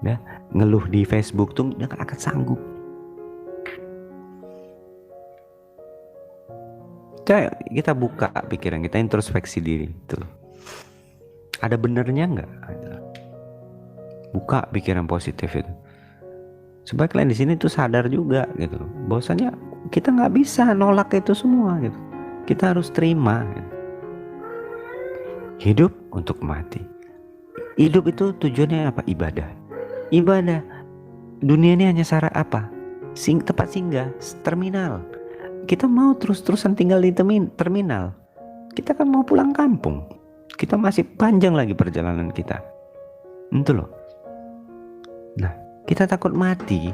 ya, ngeluh di Facebook tuh nggak akan sanggup. Kita buka pikiran kita, introspeksi diri tuh. Ada benernya nggak? Buka pikiran positif itu. Supaya kalian di sini tuh sadar juga gitu. Bahwasanya kita nggak bisa nolak itu semua gitu. Kita harus terima. Gitu. Hidup untuk mati. Hidup itu tujuannya apa? Ibadah. Ibadah. Dunia ini hanya syarat apa? Tempat singgah, terminal. Kita mau terus-terusan tinggal di terminal. Kita kan mau pulang kampung. Kita masih panjang lagi perjalanan kita. Itu loh. Nah, kita takut mati.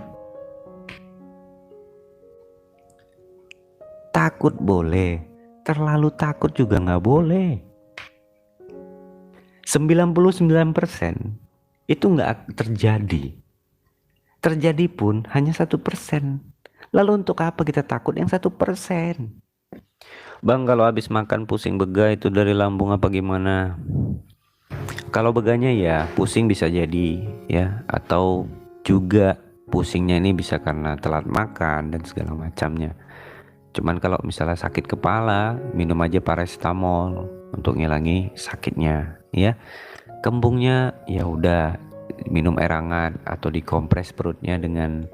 Takut boleh, terlalu takut juga nggak boleh. 99% itu nggak terjadi. Terjadi pun hanya 1%. Lalu untuk apa kita takut yang 1%? Bang, kalau habis makan pusing bega itu dari lambung apa gimana? Kalau beganya ya pusing bisa jadi ya, atau juga pusingnya ini bisa karena telat makan dan segala macamnya. Cuman kalau misalnya sakit kepala, minum aja paracetamol untuk ngilangi sakitnya ya. Kembungnya ya udah minum air hangat atau dikompres perutnya dengan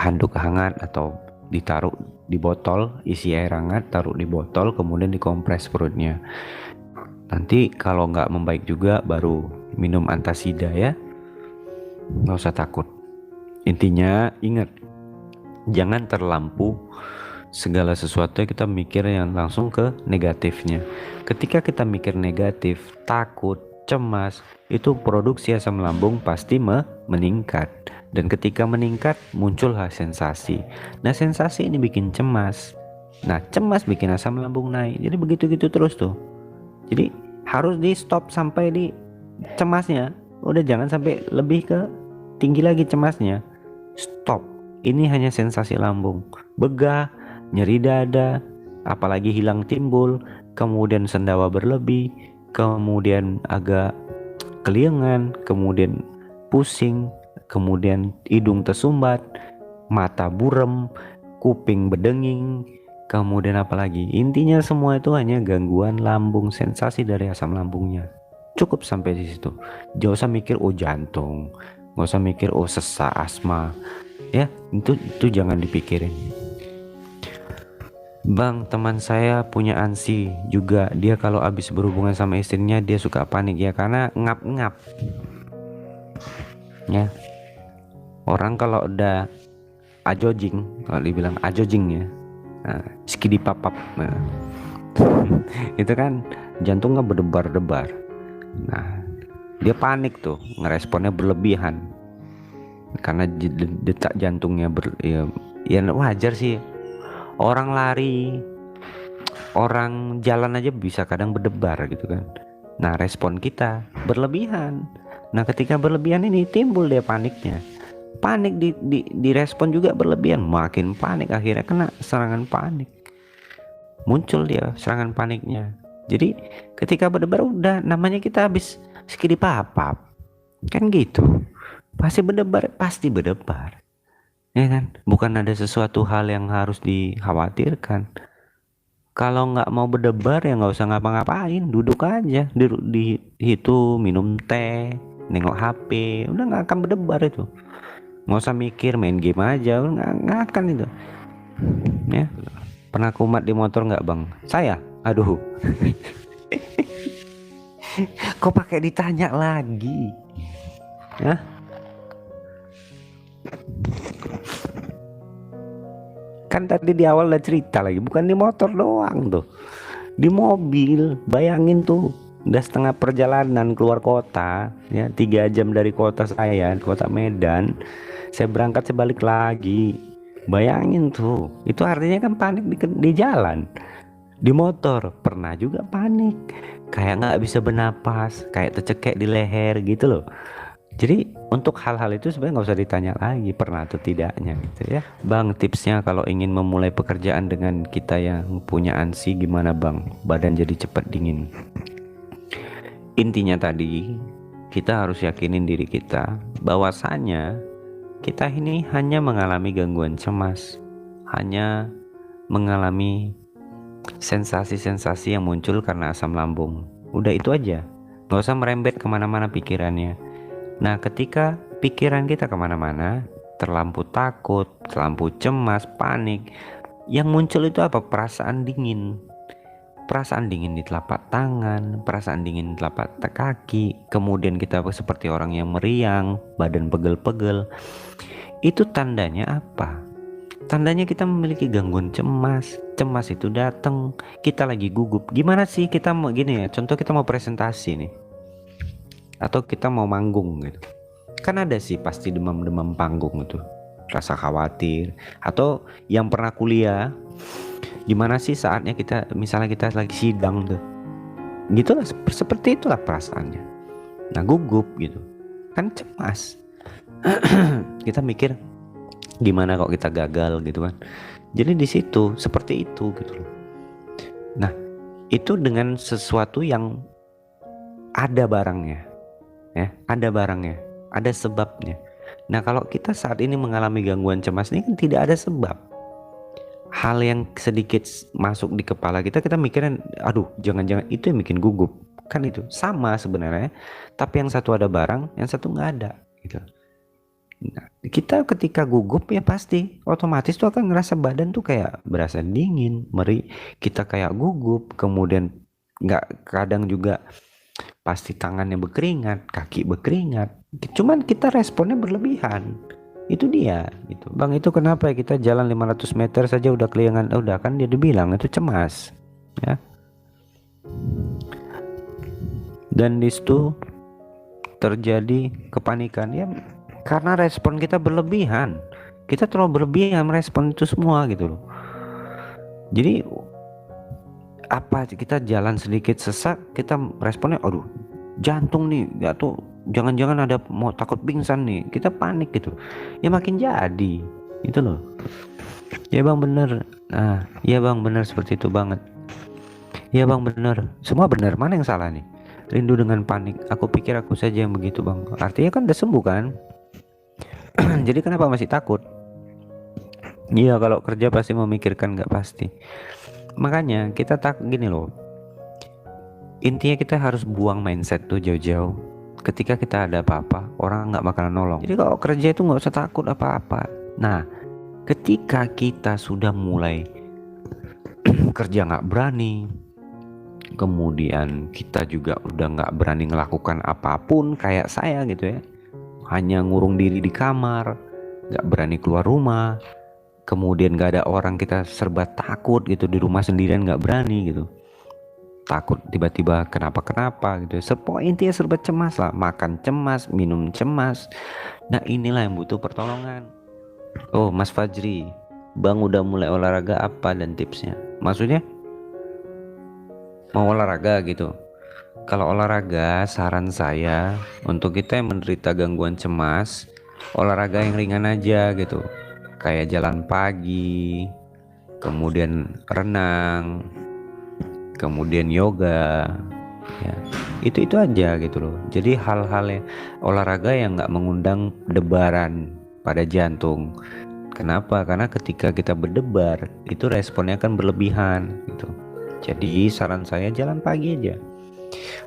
handuk hangat atau ditaruh di botol, isi air hangat, taruh di botol, kemudian dikompres perutnya. Nanti kalau nggak membaik juga baru minum antasida ya. Nggak usah takut. Intinya ingat, jangan terlampu segala sesuatu kita mikir yang langsung ke negatifnya. Ketika kita mikir negatif, takut, cemas, itu produksi asam lambung pasti meningkat. Dan ketika meningkat muncullah sensasi. Nah, sensasi ini bikin cemas. Nah, cemas bikin asam lambung naik. Jadi begitu-gitu terus tuh. Jadi harus di stop sampai di cemasnya. Udah jangan sampai lebih ke tinggi lagi cemasnya. Stop. Ini hanya sensasi lambung. Begah, nyeri dada, apalagi hilang timbul, kemudian sendawa berlebih, kemudian agak keliengan, kemudian pusing, kemudian hidung tersumbat, mata burem, kuping berdenging, kemudian apalagi. Intinya semua itu hanya gangguan lambung, sensasi dari asam lambungnya. Cukup sampai di situ. Jangan usah mikir jantung, nggak usah mikir sesak, asma. Ya, itu jangan dipikirin. Bang, teman saya punya ANSI juga. Dia kalau habis berhubungan sama istrinya dia suka panik ya, karena ngap-ngap. Ya. Orang kalau udah ajojing, kalau dibilang ajojing ya, skidi papap, itu kan jantungnya berdebar-debar. Nah, dia panik tuh, ngeresponnya berlebihan karena detak jantungnya ya wajar sih. Orang lari, orang jalan aja bisa kadang berdebar gitu kan. Nah, respon kita berlebihan. Nah, ketika berlebihan ini timbul dia paniknya. Panik di respon juga berlebihan, makin panik, akhirnya kena serangan panik. Muncul dia serangan paniknya. Jadi ketika berdebar udah namanya kita habis skidi papap. Kan gitu. Pasti berdebar. Ya kan? Bukan ada sesuatu hal yang harus dikhawatirkan. Kalau nggak mau berdebar ya nggak usah ngapa-ngapain, duduk aja di situ, minum teh, nengok HP, udah nggak akan berdebar itu. Nggak usah mikir, main game aja, nggak akan itu. Ya, pernah kumat di motor nggak bang? Saya, aduh. Kok pakai ditanya lagi? Ya? Kan tadi di awal udah cerita lagi, bukan di motor doang tuh. di mobil. Bayangin tuh, udah setengah perjalanan keluar kota ya, 3 jam dari kota saya, kota Medan. Saya berangkat, saya balik lagi. Bayangin tuh, itu artinya kan panik di jalan. Di motor pernah juga panik, kayak nggak bisa bernapas, kayak tercekek di leher gitu loh. Jadi untuk hal-hal itu sebenarnya nggak usah ditanya lagi pernah atau tidaknya gitu ya. Bang, tipsnya kalau ingin memulai pekerjaan dengan kita yang punya ANSI gimana bang? Badan jadi cepat dingin. Intinya tadi, kita harus yakinin diri kita bahwasanya kita ini hanya mengalami gangguan cemas, hanya mengalami sensasi-sensasi yang muncul karena asam lambung. Udah itu aja, nggak usah merembet kemana-mana pikirannya. Nah, ketika pikiran kita kemana-mana, terlampau takut, terlampau cemas, panik, yang muncul itu apa? Perasaan dingin. Perasaan dingin di telapak tangan, perasaan dingin di telapak kaki, kemudian kita seperti orang yang meriang, badan pegel-pegel. Itu tandanya apa? Tandanya kita memiliki gangguan cemas. Cemas itu datang, kita lagi gugup. Gimana sih kita mau gini ya? Contoh kita mau presentasi nih, atau kita mau manggung gitu. Kan ada sih pasti demam-demam panggung itu, rasa khawatir. Atau yang pernah kuliah, gimana sih saatnya kita, misalnya kita lagi sidang tuh, gitulah, seperti itulah perasaannya. Nah, gugup gitu, kan cemas. Kita mikir gimana kok kita gagal gitu kan. Jadi di situ seperti itu gitu loh. Nah, itu dengan sesuatu yang ada barangnya, ya, ada barangnya, ada sebabnya. Nah, kalau kita saat ini mengalami gangguan cemas ini kan tidak ada sebab. Hal yang sedikit masuk di kepala kita mikirin, aduh jangan-jangan itu yang bikin gugup. Kan itu sama sebenarnya, tapi yang satu ada barang, yang satu nggak ada gitu. Nah, kita ketika gugup ya pasti otomatis tuh akan ngerasa badan tuh kayak berasa dingin, kita kayak gugup, kemudian kadang juga pasti tangannya berkeringat, kaki berkeringat. Cuman kita responnya berlebihan. Itu dia gitu. Bang, itu kenapa ya kita jalan 500 meter saja udah keliangan, udah kan dia dibilang itu cemas ya. Dan di situ terjadi kepanikan ya, karena respon kita berlebihan. Kita terlalu berlebihan merespon itu semua gitu loh. Jadi apa, kita jalan sedikit sesak, kita responnya aduh jantung nih, ya tuh jangan-jangan ada mau takut pingsan nih, kita panik gitu ya, makin jadi itu loh. Ya bang bener, nah ya bang bener, seperti itu banget. Ya bang bener, semua bener, mana yang salah nih? Rindu dengan panik, aku pikir aku saja yang begitu bang, artinya kan udah sembuh kan. Jadi kenapa masih takut? Iya, kalau kerja pasti memikirkan, nggak pasti. Makanya kita gini loh, intinya kita harus buang mindset tuh jauh-jauh. Ketika kita ada apa-apa, orang nggak bakalan nolong. Jadi kalau kerja itu nggak usah takut apa-apa. Nah, ketika kita sudah mulai kerja nggak berani, kemudian kita juga udah nggak berani melakukan apapun kayak saya gitu ya, hanya ngurung diri di kamar, nggak berani keluar rumah, kemudian nggak ada orang, kita serba takut gitu, di rumah sendirian nggak berani gitu, takut tiba-tiba kenapa-kenapa gitu. Intinya serba cemas lah, makan cemas, minum cemas. Nah, inilah yang butuh pertolongan. Oh, Mas Fajri, Bang udah mulai olahraga apa dan tipsnya? Maksudnya mau olahraga gitu. Kalau olahraga, saran saya untuk kita yang menderita gangguan cemas, olahraga yang ringan aja gitu. Kayak jalan pagi, kemudian renang, kemudian yoga ya, itu aja gitu loh. Jadi hal-hal yang olahraga yang nggak mengundang debaran pada jantung. Kenapa? Karena ketika kita berdebar itu responnya akan berlebihan gitu. Jadi saran saya jalan pagi aja.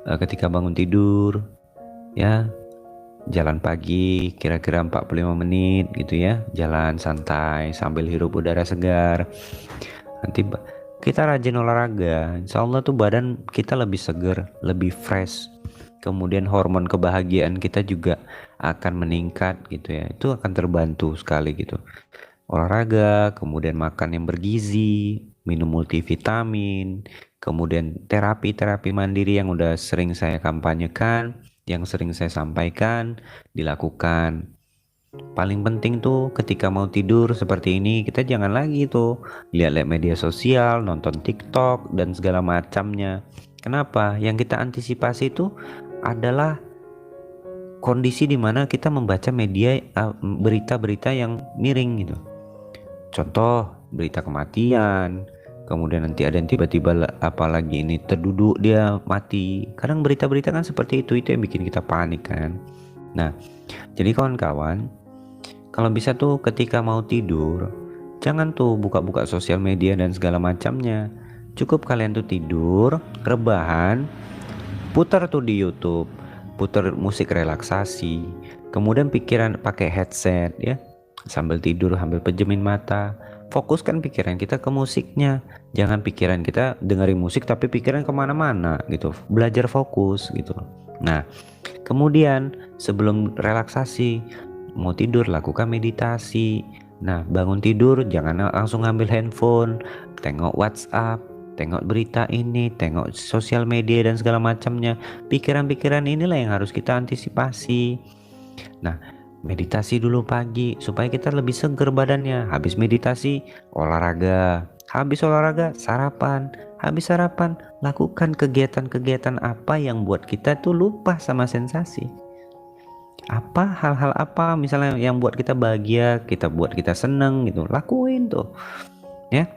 Ketika bangun tidur ya, jalan pagi kira-kira 45 menit gitu ya, jalan santai sambil hirup udara segar. Nanti kita rajin olahraga, insya Allah tuh badan kita lebih seger, lebih fresh. Kemudian hormon kebahagiaan kita juga akan meningkat gitu ya. Itu akan terbantu sekali gitu. Olahraga, kemudian makan yang bergizi, minum multivitamin, kemudian terapi mandiri yang udah sering saya kampanyekan, yang sering saya sampaikan, dilakukan. Paling penting tuh ketika mau tidur seperti ini, kita jangan lagi tuh lihat-lihat media sosial, nonton TikTok dan segala macamnya. Kenapa? Yang kita antisipasi itu adalah kondisi di mana kita membaca media berita-berita yang miring gitu. Contoh berita kematian, kemudian nanti ada yang tiba-tiba apalagi ini terduduk dia mati. Kadang berita-berita kan seperti itu yang bikin kita panik kan. Nah, jadi kawan-kawan, kalau bisa tuh ketika mau tidur, jangan tuh buka-buka sosial media dan segala macamnya. Cukup kalian tuh tidur, rebahan, putar tuh di YouTube, putar musik relaksasi, kemudian pikiran pakai headset ya, sambil tidur sambil pejemin mata. Fokuskan pikiran kita ke musiknya, jangan pikiran kita dengerin musik tapi pikiran kemana-mana gitu. Belajar fokus gitu. Nah, kemudian sebelum relaksasi, mau tidur lakukan meditasi. Nah, bangun tidur jangan langsung ngambil handphone, tengok WhatsApp, tengok berita ini, tengok sosial media dan segala macamnya. Pikiran-pikiran inilah yang harus kita antisipasi. Nah, meditasi dulu pagi supaya kita lebih seger badannya. Habis meditasi, olahraga. Habis olahraga, sarapan. Habis sarapan, lakukan kegiatan-kegiatan apa yang buat kita tuh lupa sama sensasi. Apa hal-hal apa misalnya yang buat kita bahagia, kita buat kita seneng gitu, lakuin tuh ya.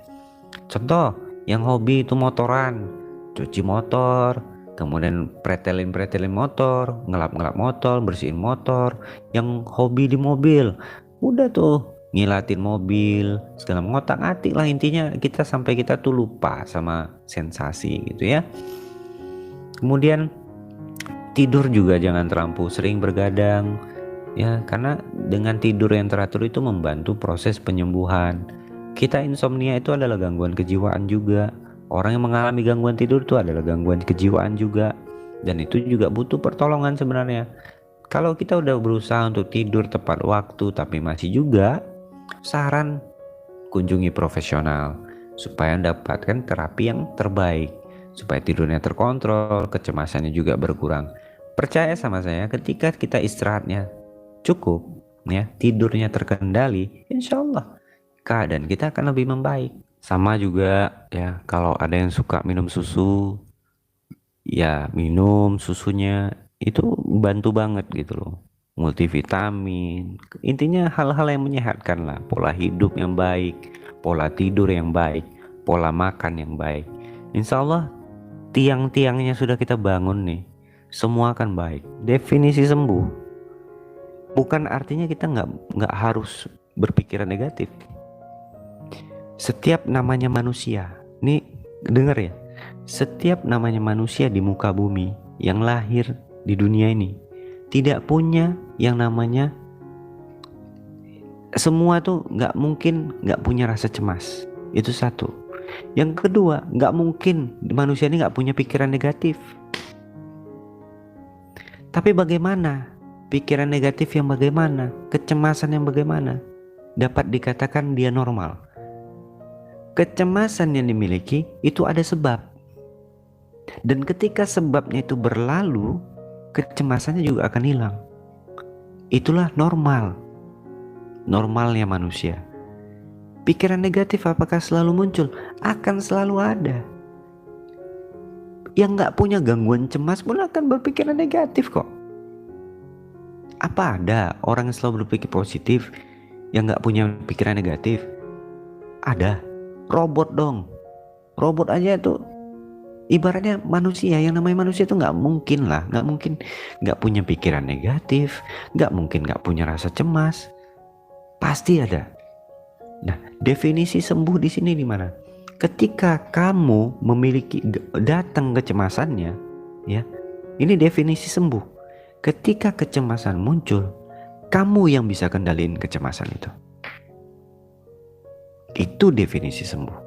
Contoh yang hobi itu motoran, cuci motor, kemudian pretelin motor, ngelap motor, bersihin motor. Yang hobi di mobil, udah tuh ngilatin mobil, segala ngotak-atik lah, intinya kita sampai kita tuh lupa sama sensasi gitu ya. Kemudian tidur juga jangan terlampau sering bergadang ya, karena dengan tidur yang teratur itu membantu proses penyembuhan. Kita insomnia itu adalah gangguan kejiwaan juga. Orang yang mengalami gangguan tidur itu adalah gangguan kejiwaan juga, dan itu juga butuh pertolongan sebenarnya. Kalau kita udah berusaha untuk tidur tepat waktu tapi masih juga, saran kunjungi profesional supaya mendapatkan terapi yang terbaik, supaya tidurnya terkontrol, kecemasannya juga berkurang. Percaya sama saya, ketika kita istirahatnya cukup ya, tidurnya terkendali, insya Allah keadaan kita akan lebih membaik. Sama juga ya, kalau ada yang suka minum susu, ya minum susunya itu bantu banget gitu loh, multivitamin. Intinya hal-hal yang menyehatkan lah, pola hidup yang baik, pola tidur yang baik, pola makan yang baik. Insya Allah tiang-tiangnya sudah kita bangun nih, semua akan baik. Definisi sembuh bukan artinya kita nggak harus berpikiran negatif. Setiap namanya manusia, nih denger ya, setiap namanya manusia di muka bumi yang lahir di dunia ini tidak punya yang namanya, semua tuh nggak mungkin nggak punya rasa cemas. Itu satu. Yang kedua, nggak mungkin manusia ini nggak punya pikiran negatif. Tapi bagaimana pikiran negatif yang bagaimana, kecemasan yang bagaimana dapat dikatakan dia normal? Kecemasan yang dimiliki itu ada sebab, dan ketika sebabnya itu berlalu, kecemasannya juga akan hilang. Itulah normalnya manusia. Pikiran negatif apakah selalu muncul? Akan selalu ada. Yang gak punya gangguan cemas pun akan berpikiran negatif kok. Apa ada orang yang selalu berpikir positif yang gak punya pikiran negatif? Ada. Robot dong. Robot aja tuh ibaratnya manusia. Yang namanya manusia tuh gak mungkin gak punya pikiran negatif, gak mungkin gak punya rasa cemas. Pasti ada. Nah, definisi sembuh di sini di mana? Ketika kamu memiliki datang kecemasannya, ya, ini definisi sembuh. Ketika kecemasan muncul, kamu yang bisa kendaliin kecemasan itu. Itu definisi sembuh.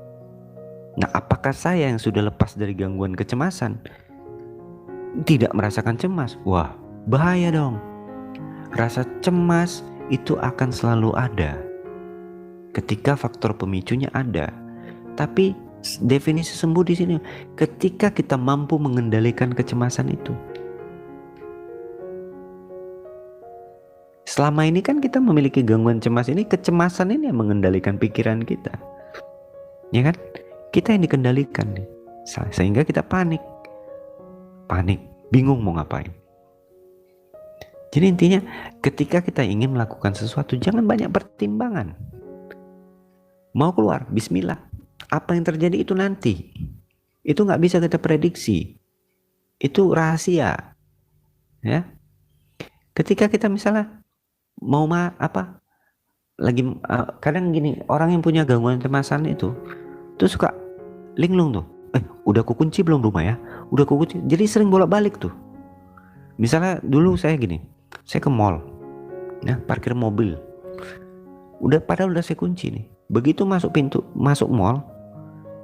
Nah, apakah saya yang sudah lepas dari gangguan kecemasan tidak merasakan cemas? Wah, bahaya dong. Rasa cemas itu akan selalu ada ketika faktor pemicunya ada. Tapi Definisi sembuh di sini ketika kita mampu mengendalikan kecemasan itu. Selama ini kan kita memiliki gangguan cemas ini, kecemasan ini yang mengendalikan pikiran kita, ya kan? Kita yang dikendalikan nih, sehingga kita panik, bingung mau ngapain. Jadi intinya ketika kita ingin melakukan sesuatu, jangan banyak pertimbangan. Mau keluar, bismillah. Apa yang terjadi itu nanti. Itu nggak bisa kita prediksi. Itu rahasia. Ya. Ketika kita misalnya mau kadang gini, orang yang punya gangguan kecemasan itu tuh suka linglung tuh. Udah kukunci belum rumah ya? Udah kukunci. Jadi sering bolak-balik tuh. Misalnya dulu saya gini, saya ke mall, ya, parkir mobil. Padahal udah saya kunci nih. Begitu masuk mall,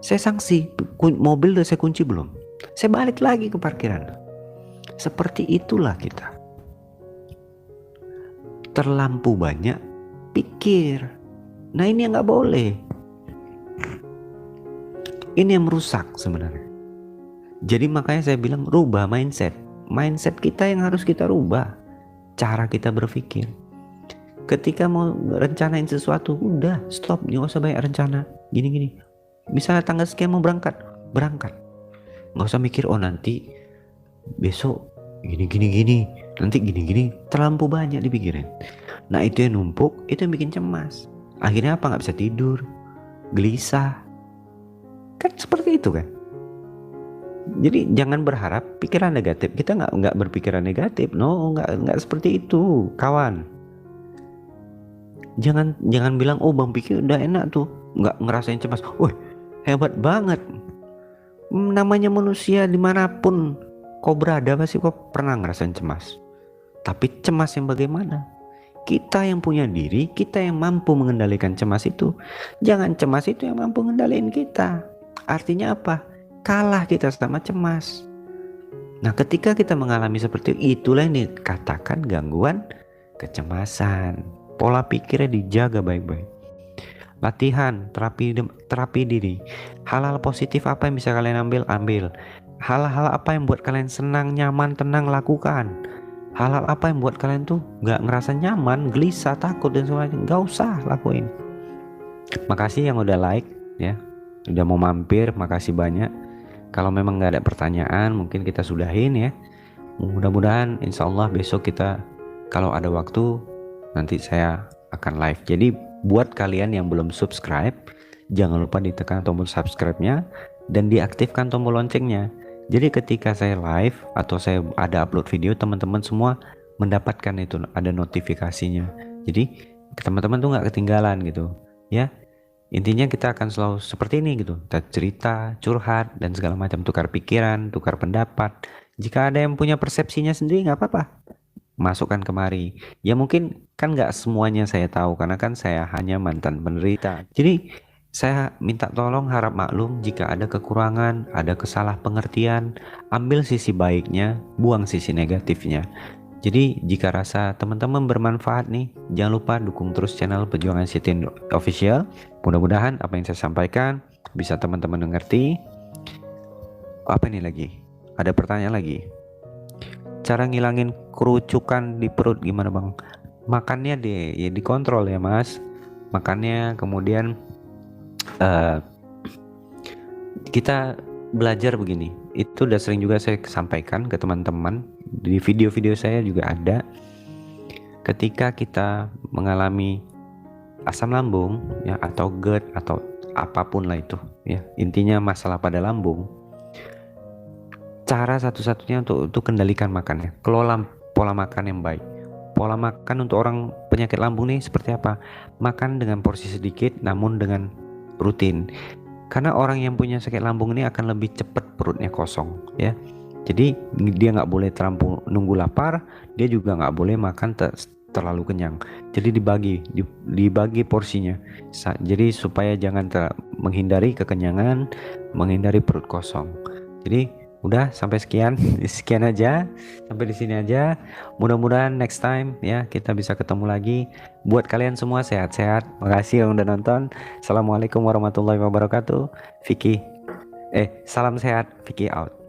saya sanksi, mobil udah saya kunci belum? Saya balik lagi ke parkiran. Seperti itulah kita. Terlampau banyak pikir. Nah ini yang nggak boleh. Ini yang merusak sebenarnya. Jadi makanya saya bilang rubah mindset. Mindset kita yang harus kita rubah. Cara kita berpikir. Ketika mau rencanain sesuatu, udah stop, nggak usah banyak rencana. Gini. Misalnya tanggal sekian mau berangkat. Nggak usah mikir, nanti besok gini. Nanti gini. Terlampau banyak dipikirin. Nah itu yang numpuk, itu yang bikin cemas. Akhirnya apa? Nggak bisa tidur, gelisah. Kan seperti itu kan. Jadi jangan berharap pikiran negatif. Kita nggak berpikiran negatif. No, nggak seperti itu, kawan. Jangan bilang Bang Piki udah enak tuh, nggak ngerasain cemas. Hebat banget. Namanya manusia dimanapun kau berada pasti kau pernah ngerasain cemas. Tapi cemas yang bagaimana? Kita yang punya diri, kita yang mampu mengendalikan cemas itu. Jangan cemas itu yang mampu mengendalikan kita. Artinya apa? Kalah kita sama cemas. Nah ketika kita mengalami seperti itulah yang dikatakan gangguan kecemasan. Pola pikirnya dijaga baik-baik. Latihan, terapi diri. Hal-hal positif apa yang bisa kalian ambil. Hal-hal apa yang buat kalian senang, nyaman, tenang, lakukan. Hal-hal apa yang buat kalian tuh gak ngerasa nyaman, gelisah, takut dan sebagainya, gak usah lakuin. Makasih yang udah like ya, udah mau mampir, makasih banyak. Kalau memang gak ada pertanyaan, mungkin kita sudahin ya. Mudah-mudahan insyaallah besok kita kalau ada waktu nanti saya akan live. Jadi buat kalian yang belum subscribe, jangan lupa ditekan tombol subscribe-nya dan diaktifkan tombol loncengnya. Jadi ketika saya live atau saya ada upload video, teman-teman semua mendapatkan itu, ada notifikasinya. Jadi teman-teman tuh nggak ketinggalan gitu ya. Intinya kita akan selalu seperti ini gitu, kita cerita, curhat dan segala macam, tukar pikiran, tukar pendapat. Jika ada yang punya persepsinya sendiri nggak apa-apa, masukkan kemari. Ya mungkin kan nggak semuanya saya tahu karena kan saya hanya mantan penderita. Jadi saya minta tolong, harap maklum jika ada kekurangan, ada kesalah pengertian. Ambil sisi baiknya, buang sisi negatifnya. Jadi jika rasa teman-teman bermanfaat nih, jangan lupa dukung terus channel Perjuangan Sitin Official. Mudah-mudahan apa yang saya sampaikan bisa teman-teman mengerti. Apa ini lagi? Ada pertanyaan lagi. Cara ngilangin kerucukan di perut gimana Bang? Makannya dikontrol ya Mas. Makannya, kemudian kita belajar begini. Itu udah sering juga saya sampaikan ke teman-teman. Di video-video saya juga ada. Ketika kita mengalami asam lambung ya, atau GERD atau apapun lah itu ya, intinya masalah pada lambung. Cara satu-satunya untuk kendalikan makannya, kelola pola makan yang baik. Pola makan untuk orang penyakit lambung nih seperti apa? Makan dengan porsi sedikit namun dengan rutin. Karena orang yang punya sakit lambung ini akan lebih cepat perutnya kosong ya. Jadi dia nggak boleh terlampau nunggu lapar, dia juga nggak boleh makan terlalu kenyang. Jadi dibagi porsinya. Jadi supaya jangan menghindari kekenyangan, menghindari perut kosong. Jadi Udah sampai sekian, sekian aja, sampai di sini aja. Mudah-mudahan next time ya kita bisa ketemu lagi. Buat kalian semua sehat-sehat. Makasih yang udah nonton. Assalamualaikum warahmatullahi wabarakatuh. Vicky, salam sehat. Vicky out.